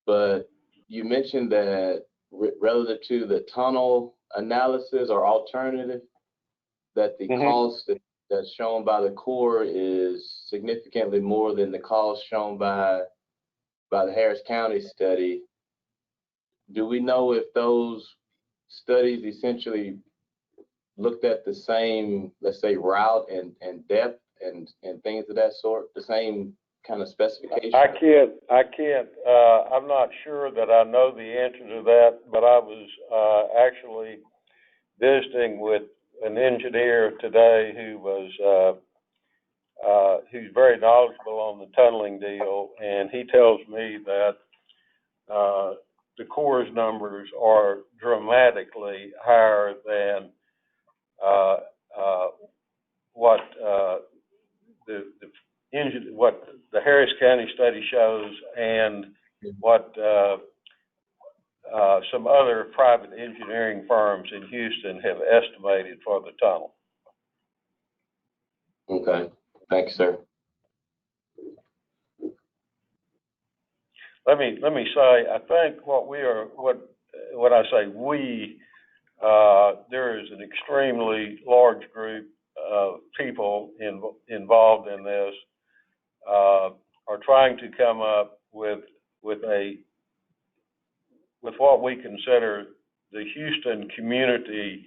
but you mentioned that relative to the tunnel analysis or alternative, that the cost that's shown by the Corps is significantly more than the cost shown by the Harris County study. Do we know if those studies essentially looked at the same, let's say, route and depth and things of that sort, the same kind of specification? I can't, I'm not sure that I know the answer to that, but I was actually visiting with an engineer today who was, who's very knowledgeable on the tunneling deal, and he tells me that the Corps' numbers are dramatically higher than what what the Harris County study shows, and what some other private engineering firms in Houston have estimated for the tunnel. Okay, thanks, sir. Let me say, I think when I say we, there is an extremely large group of people involved in this, are trying to come up with what we consider the Houston community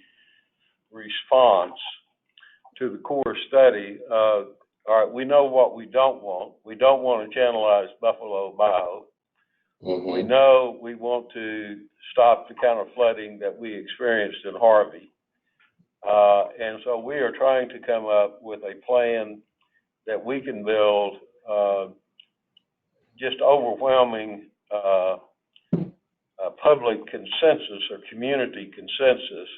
response to the Corps study. All right, we know what we don't want. We don't want to channelize Buffalo Bayou. We know we want to stop the kind of flooding that we experienced in Harvey. And so we are trying to come up with a plan that we can build just overwhelming public consensus or community consensus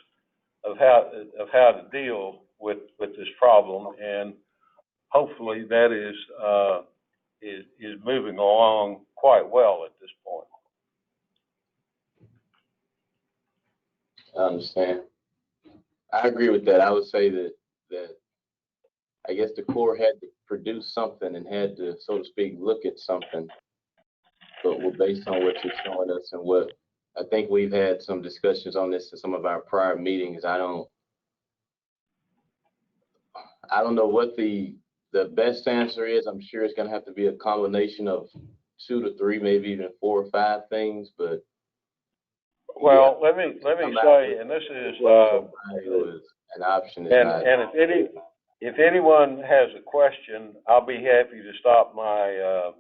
of how to deal with this problem, and hopefully that is moving along quite well at this point. I understand. I agree with that. I would say that I guess the Corps had to produce something and had to, so to speak, look at something. But based on what you're showing us and what I think we've had some discussions on this in some of our prior meetings, I don't know what the best answer is. I'm sure it's going to have to be a combination of 2 to 3, maybe even 4 or 5 things, but Well, let me say, and this is an option. And if anyone has a question, I'll be happy to stop my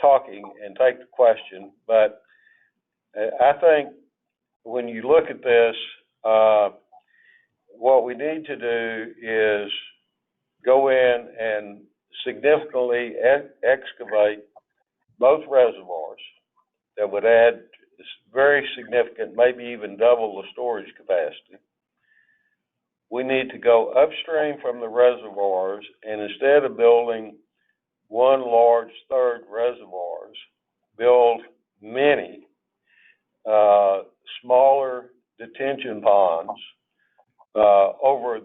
talking and take the question. But I think when you look at this, what we need to do is go in and significantly excavate both reservoirs that would add very significant, maybe even double the storage capacity. We need to go upstream from the reservoirs, and instead of building one large third reservoirs, build many smaller detention ponds over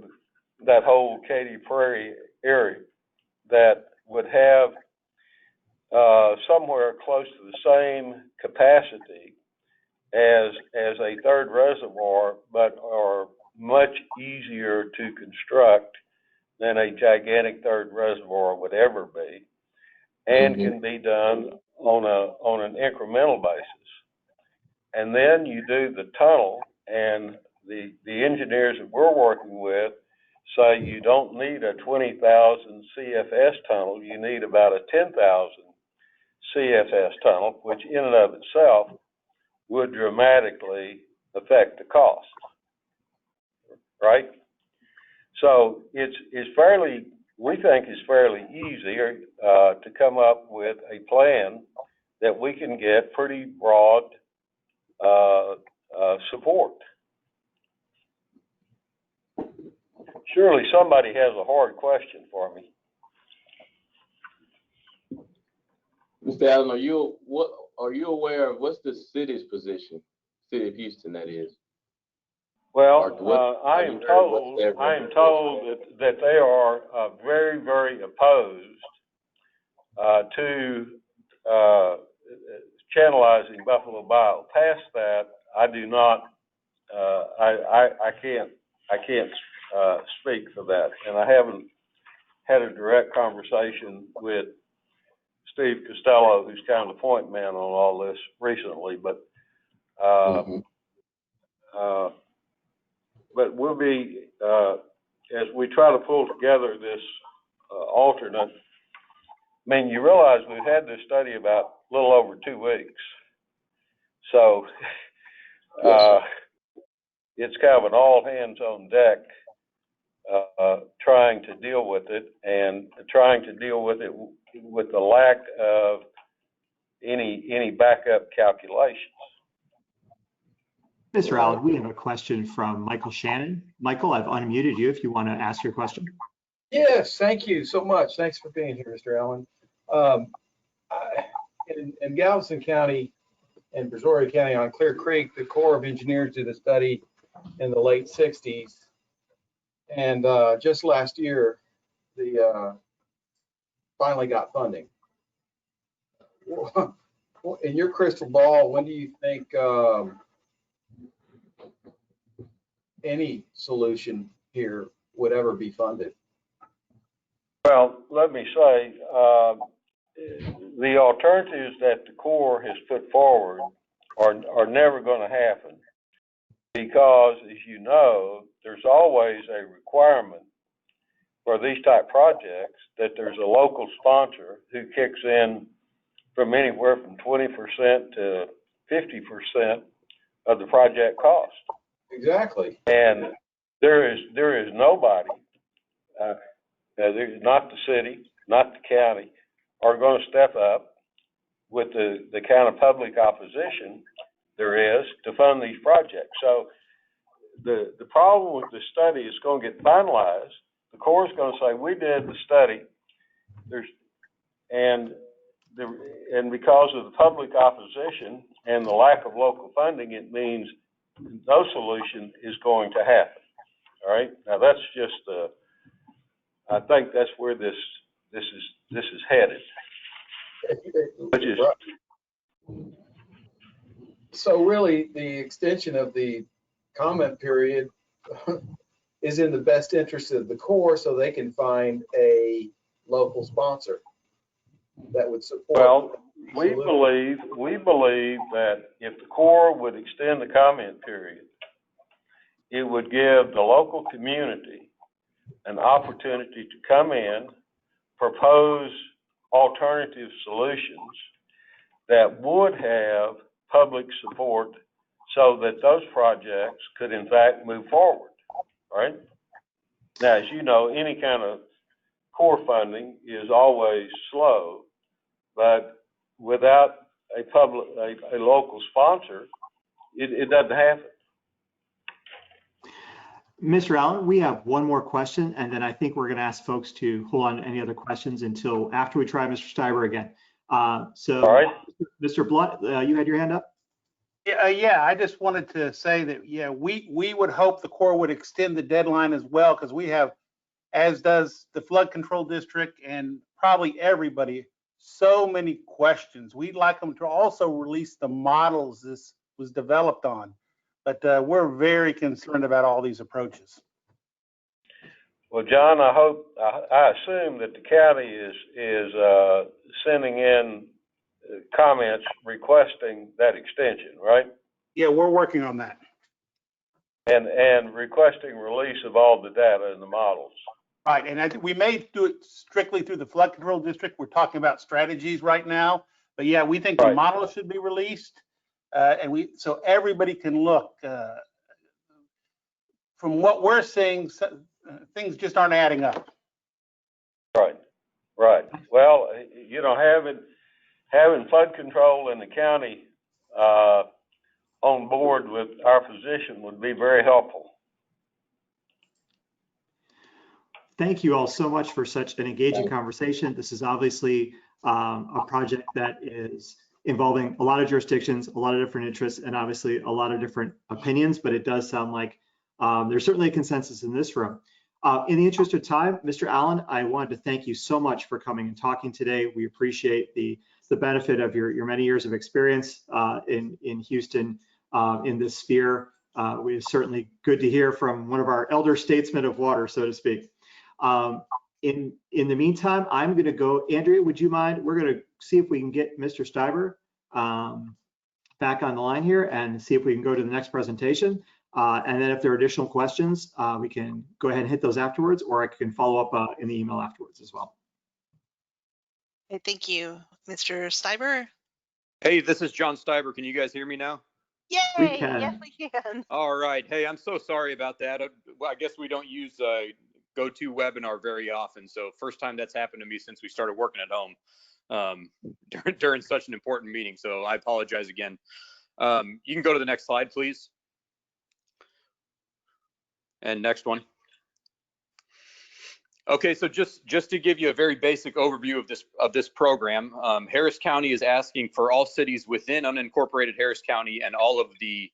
that whole Katy Prairie area that would have somewhere close to the same capacity as a third reservoir, but are much easier to construct than a gigantic third reservoir would ever be, and can be done on an incremental basis. And then you do the tunnel, and the engineers that we're working with say you don't need a 20,000 CFS tunnel, you need about a 10,000 CFS tunnel, which in and of itself would dramatically affect the cost, right? So we think it's fairly easy to come up with a plan that we can get pretty broad support. Surely somebody has a hard question for me. Mr. Allen, are you aware of what's the city's position? City of Houston, that is. Well, I am told that they are very, very opposed to channelizing Buffalo Bayou. Past that, I do not. I can't speak for that, and I haven't had a direct conversation with Steve Costello, who's kind of the point man on all this recently, but but we'll be as we try to pull together this alternate. I mean, you realize we've had this study about a little over 2 weeks, so it's kind of an all hands on deck trying to deal with it, and trying to deal with it with the lack of any backup calculations. Mr. Allen, we have a question from Michael Shannon. Michael, I've unmuted you if you want to ask your question. Yes, thank you so much. Thanks for being here, Mr. Allen. In Galveston County and Brazoria County on Clear Creek, the Corps of Engineers did a study in the late 60s. And just last year, the finally got funding. In your crystal ball, when do you think any solution here would ever be funded? Well, let me say, the alternatives that the Corps has put forward are never going to happen, because, as you know, there's always a requirement for these type projects that there's a local sponsor who kicks in from anywhere from 20% to 50% of the project cost. Exactly. And there is nobody, not the city, not the county, are going to step up with the kind of public opposition there is to fund these projects. So the problem with the study is going to get finalized. The Corps is going to say, we did the study, and because of the public opposition and the lack of local funding, it means no solution is going to happen. All right. Now that's just I think that's where this is headed. Which is so really the extension of the comment period is in the best interest of the Corps, so they can find a local sponsor. that would support. Well, we believe that if the Corps would extend the comment period, it would give the local community an opportunity to come in, propose alternative solutions that would have public support so that those projects could in fact move forward, right? Now, as you know, any kind of core funding is always slow, but without a local sponsor, it doesn't happen. Mr. Allen, we have one more question, and then I think we're going to ask folks to hold on to any other questions until after we try Mr. Stiber again. So, all right. Mr. Blunt, you had your hand up? Yeah, I just wanted to say that, yeah, we would hope the Corps would extend the deadline as well, because we have, as does the Flood Control District and probably everybody, so many questions. We'd like them to also release the models this was developed on. But we're very concerned about all these approaches. Well, John, I assume that the county is sending in comments requesting that extension, right? Yeah, we're working on that. And requesting release of all the data and the models. Right, and I think we may do it strictly through the Flood Control District. We're talking about strategies right now, but yeah, we think the models should be released. So everybody can look. From what we're seeing, things just aren't adding up. Right. Well, you know, having flood control in the county on board with our position would be very helpful. Thank you all so much for such an engaging conversation. This is obviously a project that is involving a lot of jurisdictions, a lot of different interests, and obviously a lot of different opinions, but it does sound like there's certainly a consensus in this room. In the interest of time, Mr. Allen, I wanted to thank you so much for coming and talking today. We appreciate the benefit of your many years of experience in Houston in this sphere. It's certainly good to hear from one of our elder statesmen of water, so to speak. In the meantime, I'm going to go. Andrea, would you mind? We're going to see if we can get Mr. Stiber back on the line here and see if we can go to the next presentation. And then if there are additional questions, we can go ahead and hit those afterwards, or I can follow up in the email afterwards as well. Okay, thank you. Mr. Stiber? Hey, this is John Stiber. Can you guys hear me now? Yay! We can. Yes, we can. All right. Hey, I'm so sorry about that. I guess we don't use GoToWebinar very often. So first time that's happened to me since we started working at home during such an important meeting. So I apologize again. You can go to the next slide, please. And next one. Okay, so just to give you a very basic overview of this program, Harris County is asking for all cities within unincorporated Harris County and all of the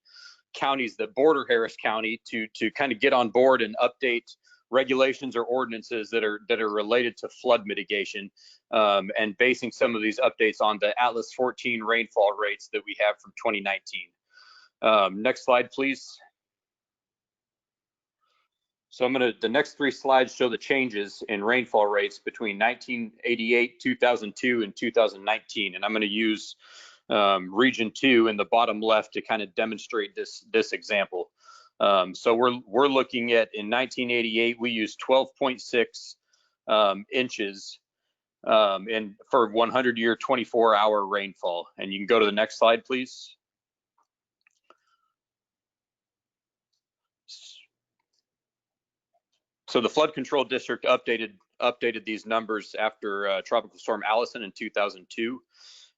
counties that border Harris County to kind of get on board and update regulations or ordinances that are related to flood mitigation, and basing some of these updates on the Atlas 14 rainfall rates that we have from 2019. Next slide, please. So the next three slides show the changes in rainfall rates between 1988, 2002, and 2019. And I'm going to use Region 2 in the bottom left to kind of demonstrate this example. So we're looking at, in 1988, we used 12.6 inches for 100-year 24-hour rainfall. And you can go to the next slide, please. So the Flood Control District updated these numbers after Tropical Storm Allison in 2002,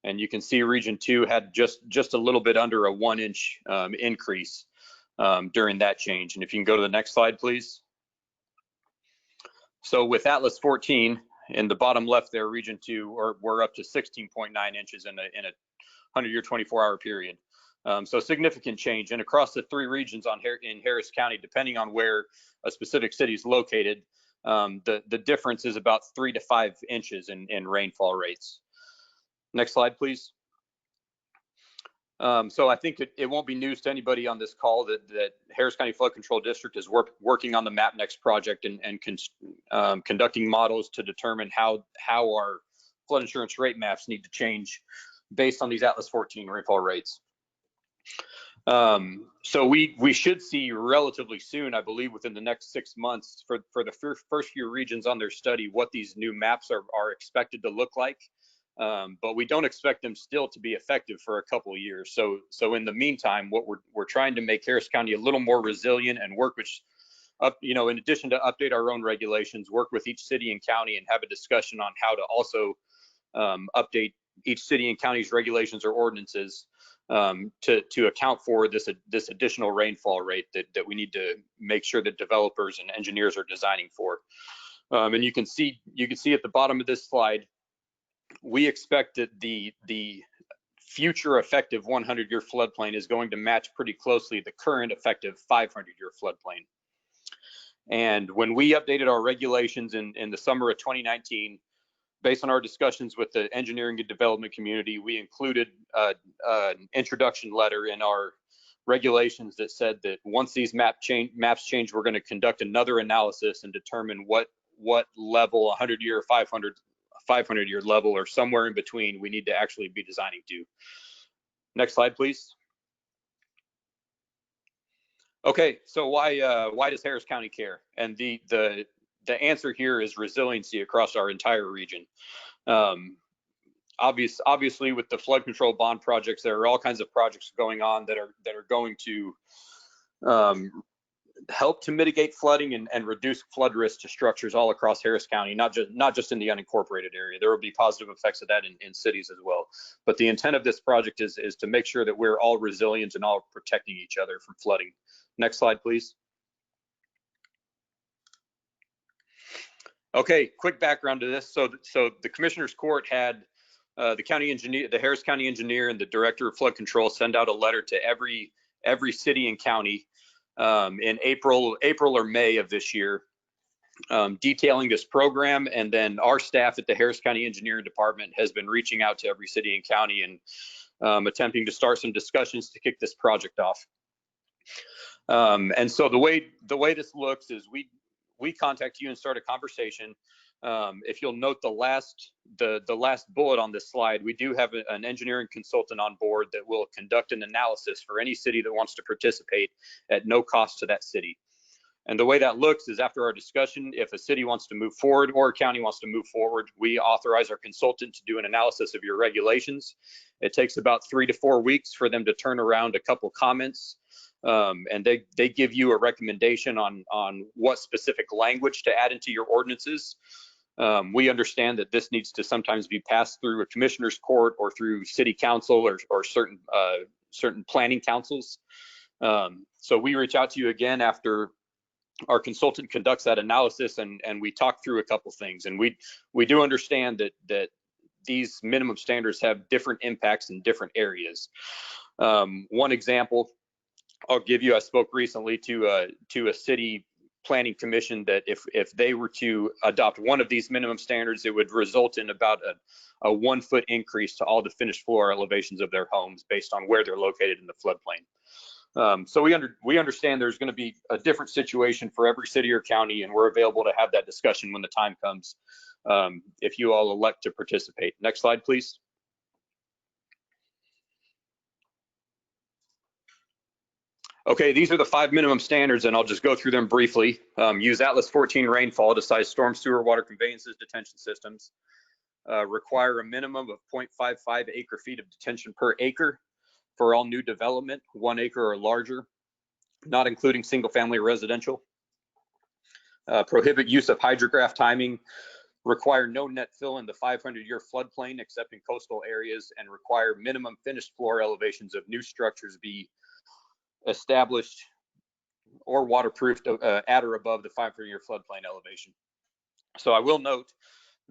and you can see Region 2 had just a little bit under a 1-inch increase during that change. And if you can go to the next slide, please. So with Atlas 14 in the bottom left there, Region 2, we're up to 16.9 inches in a 100-year 24-hour period. So significant change, and across the three regions in Harris County, depending on where a specific city is located, the difference is about 3 to 5 inches in rainfall rates. Next slide, please. So I think it won't be news to anybody on this call that Harris County Flood Control District is working on the MapNext project and conducting models to determine how our flood insurance rate maps need to change based on these Atlas 14 rainfall rates. So we should see relatively soon, I believe within the next 6 months, for the first few regions on their study, what these new maps are expected to look like. But we don't expect them still to be effective for a couple of years. So in the meantime, what we're trying to make Harris County a little more resilient and work with, in addition to update our own regulations, work with each city and county and have a discussion on how to also update each city and county's regulations or ordinances to account for this additional rainfall rate that we need to make sure that developers and engineers are designing for. And you can see at the bottom of this slide, we expect that the future effective 100-year floodplain is going to match pretty closely the current effective 500-year floodplain. And when we updated our regulations in the summer of 2019, based on our discussions with the engineering and development community, we included an introduction letter in our regulations that said that once these maps change, we're going to conduct another analysis and determine what level, 100-year, 500-year level, or somewhere in between, we need to actually be designing to. Next slide, please. Okay, so why does Harris County care? And the answer here is resiliency across our entire region. Obviously, with the flood control bond projects, there are all kinds of projects going on that are going to help to mitigate flooding and reduce flood risk to structures all across Harris County, not just in the unincorporated area. There will be positive effects of that in cities as well. But the intent of this project is to make sure that we're all resilient and all protecting each other from flooding. Next slide, please. Okay, quick background to this. So the Commissioner's Court had the county engineer, the Harris County engineer, and the director of flood control send out a letter to every city and county in April or May of this year, detailing this program. And then our staff at the Harris County Engineering Department has been reaching out to every city and county and attempting to start some discussions to kick this project off. And so the way this looks is we contact you and start a conversation. If you'll note the last bullet on this slide, we do have an engineering consultant on board that will conduct an analysis for any city that wants to participate at no cost to that city. And the way that looks is, after our discussion, if a city wants to move forward or a county wants to move forward, we authorize our consultant to do an analysis of your regulations. It takes about 3 to 4 weeks for them to turn around a couple comments. And they give you a recommendation on what specific language to add into your ordinances. We understand that this needs to sometimes be passed through a commissioner's court or through city council or certain planning councils. So we reach out to you again after our consultant conducts that analysis, and we talk through a couple things. And we do understand that these minimum standards have different impacts in different areas. One example I'll give you, I spoke recently to a city planning commission that if they were to adopt one of these minimum standards, it would result in about a 1 foot increase to all the finished floor elevations of their homes based on where they're located in the floodplain. So we understand there's going to be a different situation for every city or county, and we're available to have that discussion when the time comes, if you all elect to participate. Next slide, please. Okay, these are the 5 minimum standards, and I'll just go through them briefly. Use Atlas 14 rainfall to size storm sewer water conveyances detention systems. Require a minimum of 0.55 acre feet of detention per acre for all new development, 1 acre or larger, not including single family residential. Prohibit use of hydrograph timing. Require no net fill in the 500-year floodplain except in coastal areas, and require minimum finished floor elevations of new structures be established or waterproofed at or above the 500-year floodplain elevation. So I will note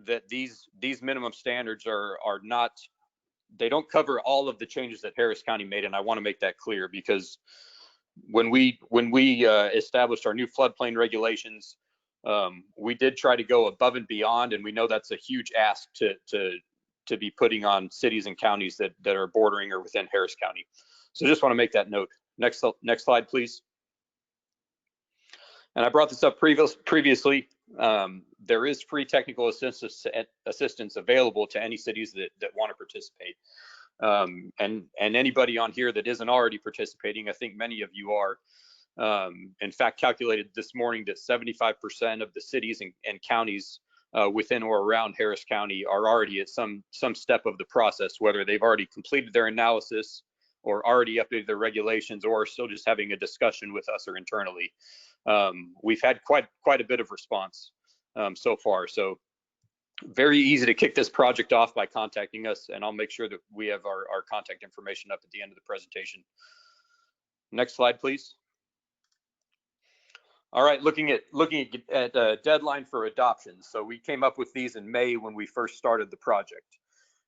that these minimum standards are not, they don't cover all of the changes that Harris County made, and I want to make that clear, because when we established our new floodplain regulations, we did try to go above and beyond, and we know that's a huge ask to be putting on cities and counties that are bordering or within Harris County. So just want to make that note. Next slide, please. And I brought this up previously. there is free technical assistance available to any cities that want to participate. And anybody on here that isn't already participating, I think many of you are. In fact, calculated this morning that 75% of the cities and counties within or around Harris County are already at some step of the process, whether they've already completed their analysis or already updated their regulations, or are still just having a discussion with us or internally. We've had quite a bit of response so far. So very easy to kick this project off by contacting us, and I'll make sure that we have our contact information up at the end of the presentation. Next slide, please. All right, looking at a deadline for adoption. So we came up with these in May when we first started the project,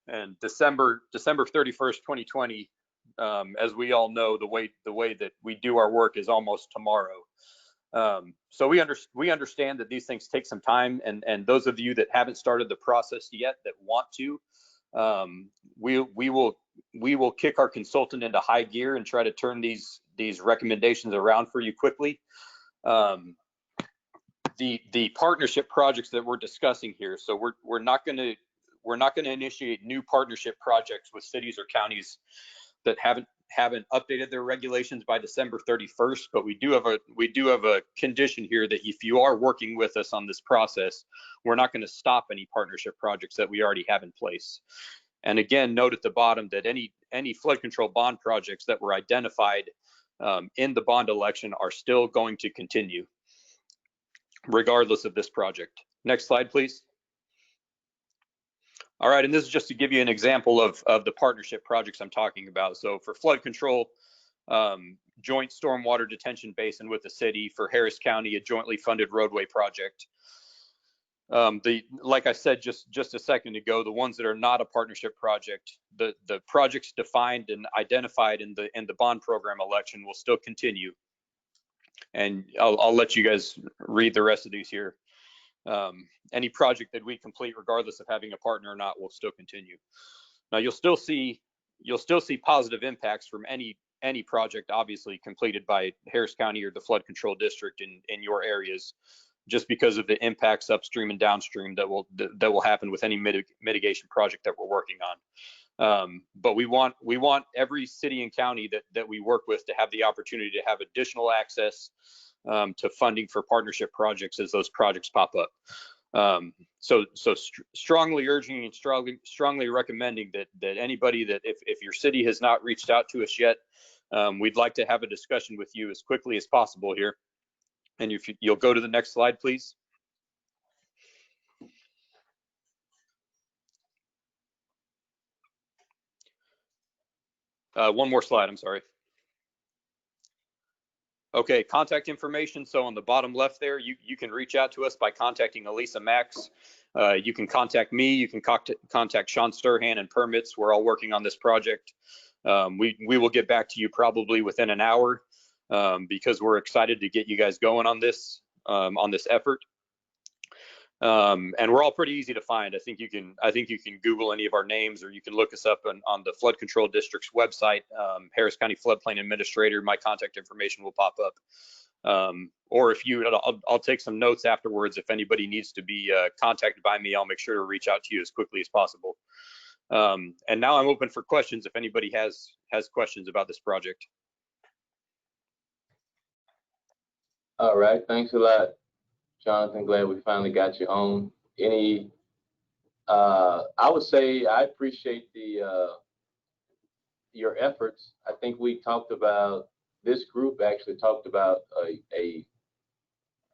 and December 31st, 2020. As we all know, the way that we do our work is almost tomorrow. So we understand that these things take some time, and those of you that haven't started the process yet that want to, we will kick our consultant into high gear and try to turn these recommendations around for you quickly. The partnership projects that we're discussing here, so we're not going to initiate new partnership projects with cities or counties that haven't updated their regulations by December 31st, but we do have a condition here that if you are working with us on this process, we're not going to stop any partnership projects that we already have in place. And again, note at the bottom that any flood control bond projects that were identified in the bond election are still going to continue, regardless of this project. Next slide, please. All right, and this is just to give you an example of the partnership projects I'm talking about. So for flood control, joint stormwater detention basin with the city. For Harris County, a jointly funded roadway project. Like I said just a second ago, the ones that are not a partnership project, the projects defined and identified in the bond program election will still continue. And I'll let you guys read the rest of these here. Any project that we complete, regardless of having a partner or not, will still continue. Now you'll still see positive impacts from any project, obviously completed by Harris County or the flood control district in your areas, just because of the impacts upstream and downstream that will happen with any mitigation project that we're working on. But we want every city and county that we work with to have the opportunity to have additional access to funding for partnership projects as those projects pop up. So strongly urging and strongly recommending that anybody that if your city has not reached out to us yet, we'd like to have a discussion with you as quickly as possible here. And if you'll go to the next slide, please. One more slide, I'm sorry. Okay, contact information. So on the bottom left there, you can reach out to us by contacting Elisa Max. You can contact me. You can contact Sean Sturhan and Permits. We're all working on this project. We will get back to you probably within an hour because we're excited to get you guys going on this effort. And we're all pretty easy to find. I think you can Google any of our names, or you can look us up on the Flood Control District's website, Harris County Floodplain Administrator. My contact information will pop up. Or if I'll take some notes afterwards. If anybody needs to be contacted by me, I'll make sure to reach out to you as quickly as possible. And now I'm open for questions if anybody has questions about this project. All right, thanks a lot, Jonathan. Glad we finally got you on. I would say I appreciate your efforts. I think we talked about, this group actually talked about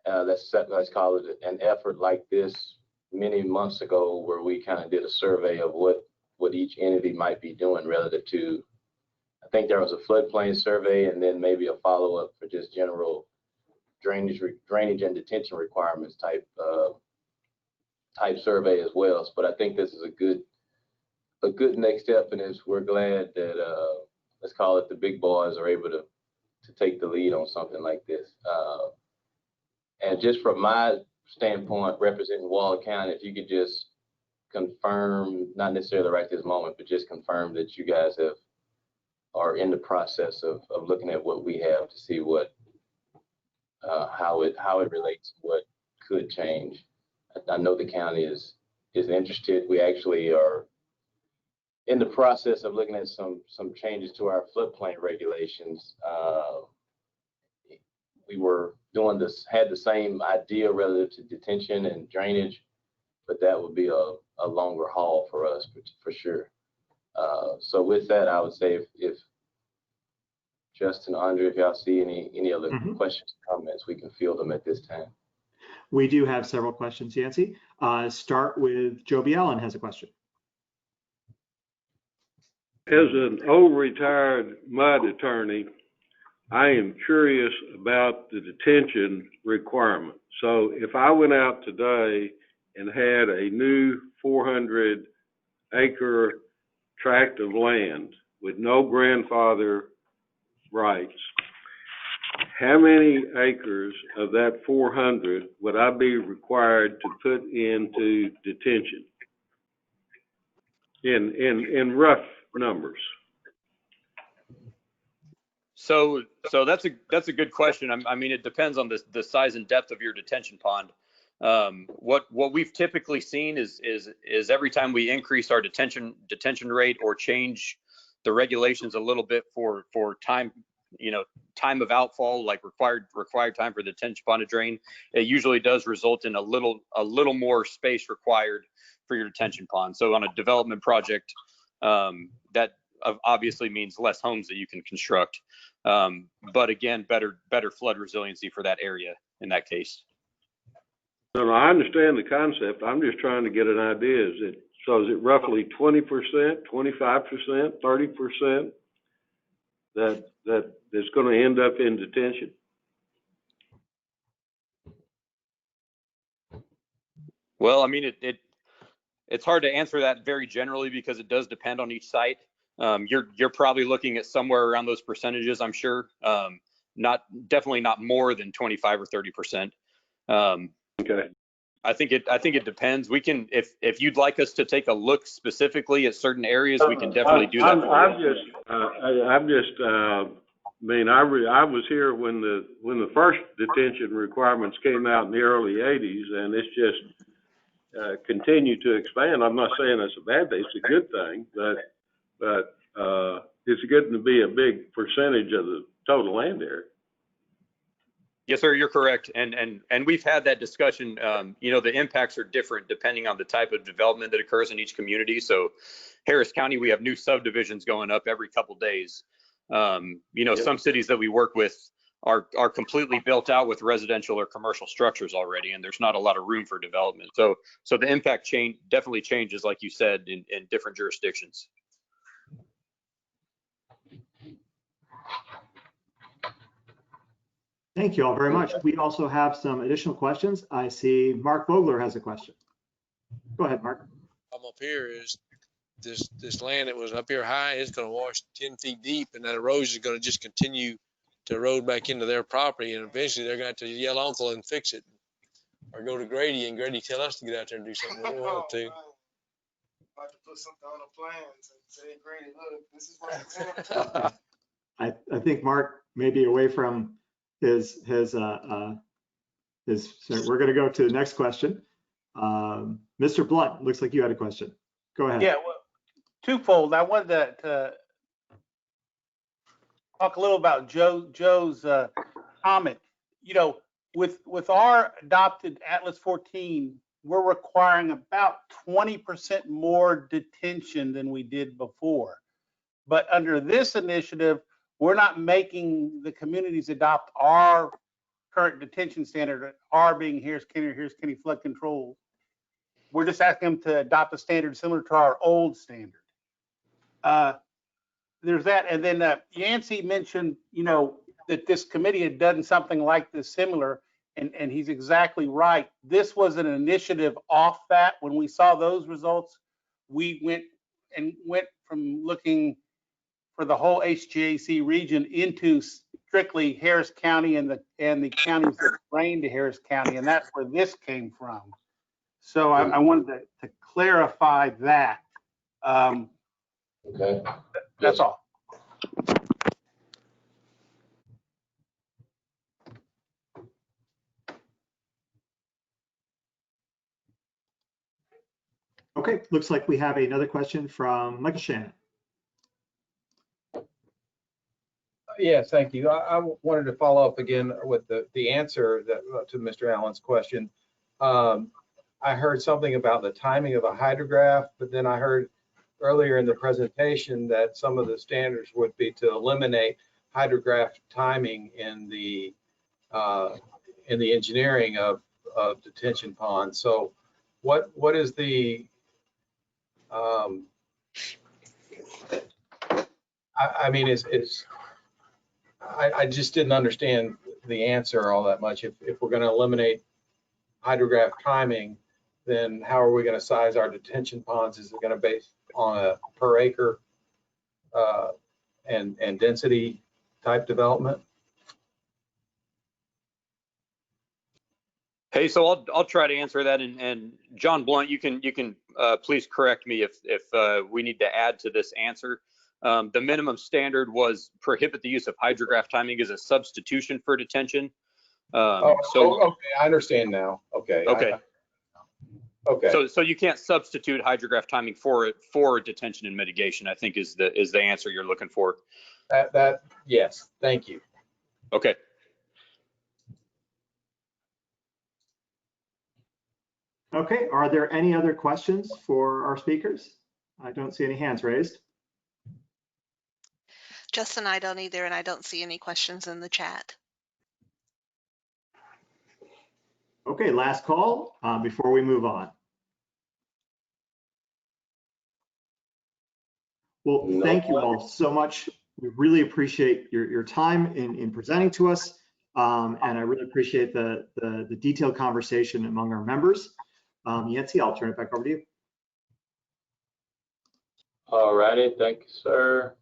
let's call it an effort like this many months ago, where we kind of did a survey of what each entity might be doing relative to, I think there was a floodplain survey and then maybe a follow-up for just general drainage and detention requirements type survey as well. But I think this is a good next step, and we're glad that let's call it the big boys are able to take the lead on something like this. And just from my standpoint, representing Waller County, if you could just confirm, not necessarily right this moment, but just confirm that you guys are in the process of looking at what we have to see what how it relates to what could change. I know the county is interested. We actually are in the process of looking at some changes to our floodplain regulations. We were doing this, had the same idea relative to detention and drainage, but that would be a longer haul for us for sure. So with that, I would say if Justin, Andre, if y'all see any other questions, comments, we can field them at this time. We do have several questions, Yancey. Start with Joby Allen has a question. As an old retired mud attorney, I am curious about the detention requirement. So if I went out today and had a new 400-acre tract of land with no grandfather rights, how many acres of that 400 would I be required to put into detention in rough numbers? So that's a good question. I mean, it depends on the size and depth of your detention pond. What we've typically seen is every time we increase our detention rate or change the regulations a little bit for time, time of outfall, like required time for the detention pond to drain, it usually does result in a little more space required for your detention pond. So on a development project, that obviously means less homes that you can construct. But again, better flood resiliency for that area in that case. No, I understand the concept. I'm just trying to get an idea. Is it roughly 20%, 25%, 30% that's going to end up in detention? Well, I mean, it's hard to answer that very generally because it does depend on each site. You're probably looking at somewhere around those percentages, I'm sure. Definitely not more than 25 or 30%. Okay. I think it depends. We can, if you'd like us to take a look specifically at certain areas, we can definitely do that. I was here when the first detention requirements came out in the early 80s, and it's just continued to expand. I'm not saying it's a bad thing; it's a good thing, but it's getting to be a big percentage of the total land area. Yes, sir, you're correct. And we've had that discussion. The impacts are different depending on the type of development that occurs in each community. So Harris County, we have new subdivisions going up every couple days. Some cities that we work with are completely built out with residential or commercial structures already, and there's not a lot of room for development. So the impact definitely changes, like you said, in different jurisdictions. Thank you all very much. We also have some additional questions. I see Mark Vogler has a question. Go ahead, Mark. I'm up here is this land that was up here high is going to wash 10 feet deep, and that erosion is going to just continue to erode back into their property, and eventually they're going to have to yell uncle and fix it, or go to Grady and Grady tell us to get out there and do something we don't want to. About to put something on the plans and say, Grady, look, this is what's going on. I think Mark may be away from his so we're going to go to the next question. Mr. Blunt, looks like you had a question. Go ahead. Yeah, well, twofold. I wanted to talk a little about Joe's comment. With our adopted Atlas 14, we're requiring about 20% more detention than we did before. But under this initiative, we're not making the communities adopt our current detention standard, R being Harris County flood control. We're just asking them to adopt a standard similar to our old standard. There's that. And then Yancey mentioned, that this committee had done something like this similar, and he's exactly right. This was an initiative off that. When we saw those results, we went from looking for the whole H-GAC region into strictly Harris County and the counties that drain to Harris County, and that's where this came from. So I wanted to clarify that. Okay. That's all. Okay, looks like we have another question from Michael Shannon. Yes, thank you. I wanted to follow up again with the answer that, to Mr. Allen's question. I heard something about the timing of a hydrograph, but then I heard earlier in the presentation that some of the standards would be to eliminate hydrograph timing in the engineering of detention ponds. So what is the I mean, I just didn't understand the answer all that much. If we're going to eliminate hydrograph timing, then how are we going to size our detention ponds? Is it going to be based on a per acre and density type development? Hey, so I'll try to answer that, and John Blunt, you can please correct me if we need to add to this answer. The minimum standard was prohibit the use of hydrograph timing as a substitution for detention. Okay, I understand now. Okay. Okay. Okay. So you can't substitute hydrograph timing for detention and mitigation, I think is the answer you're looking for. That yes, thank you. Okay. Okay, are there any other questions for our speakers? I don't see any hands raised. Justin, I don't either, and I don't see any questions in the chat. Okay, last call before we move on. Well, thank you all so much. We really appreciate your time in presenting to us, and I really appreciate the detailed conversation among our members. Yancey, I'll turn it back over to you. All righty, thank you, sir.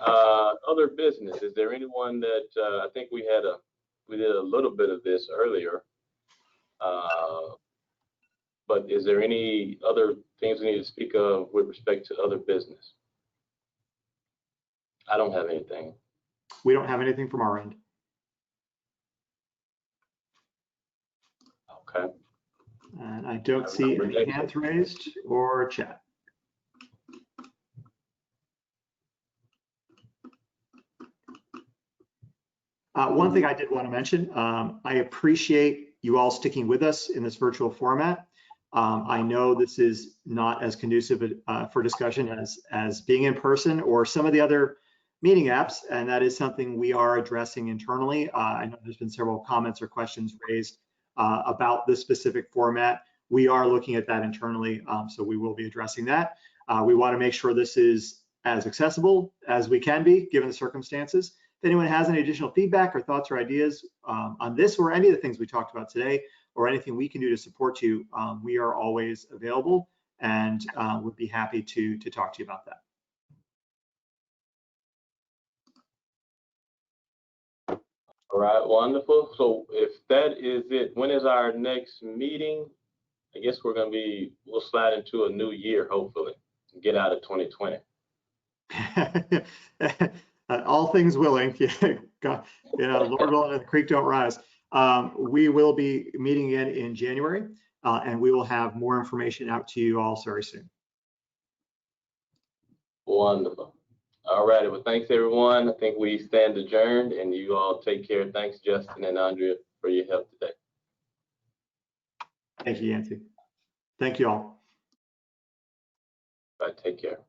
Other business, is there anyone that, I think we did a little bit of this earlier, but is there any other things we need to speak of with respect to other business? I don't have anything. We don't have anything from our end. Okay. And I don't see any hands raised or chat. One thing I did want to mention, I appreciate you all sticking with us in this virtual format. I know this is not as conducive for discussion as being in person or some of the other meeting apps, and that is something we are addressing internally. I know there's been several comments or questions raised about this specific format. We are looking at that internally, so we will be addressing that. We want to make sure this is as accessible as we can be, given the circumstances. If anyone has any additional feedback or thoughts or ideas on this or any of the things we talked about today, or anything we can do to support you, we are always available and would be happy to talk to you about that. All right, wonderful. So if that is it, when is our next meeting? I guess we'll slide into a new year, hopefully, and get out of 2020. All things willing, God, Lord willing, and the creek don't rise. We will be meeting again in January, and we will have more information out to you all very soon. Wonderful. All righty. Well, thanks, everyone. I think we stand adjourned, and you all take care. Thanks, Justin and Andrea, for your help today. Thank you, Yancey. Thank you all. All right, take care.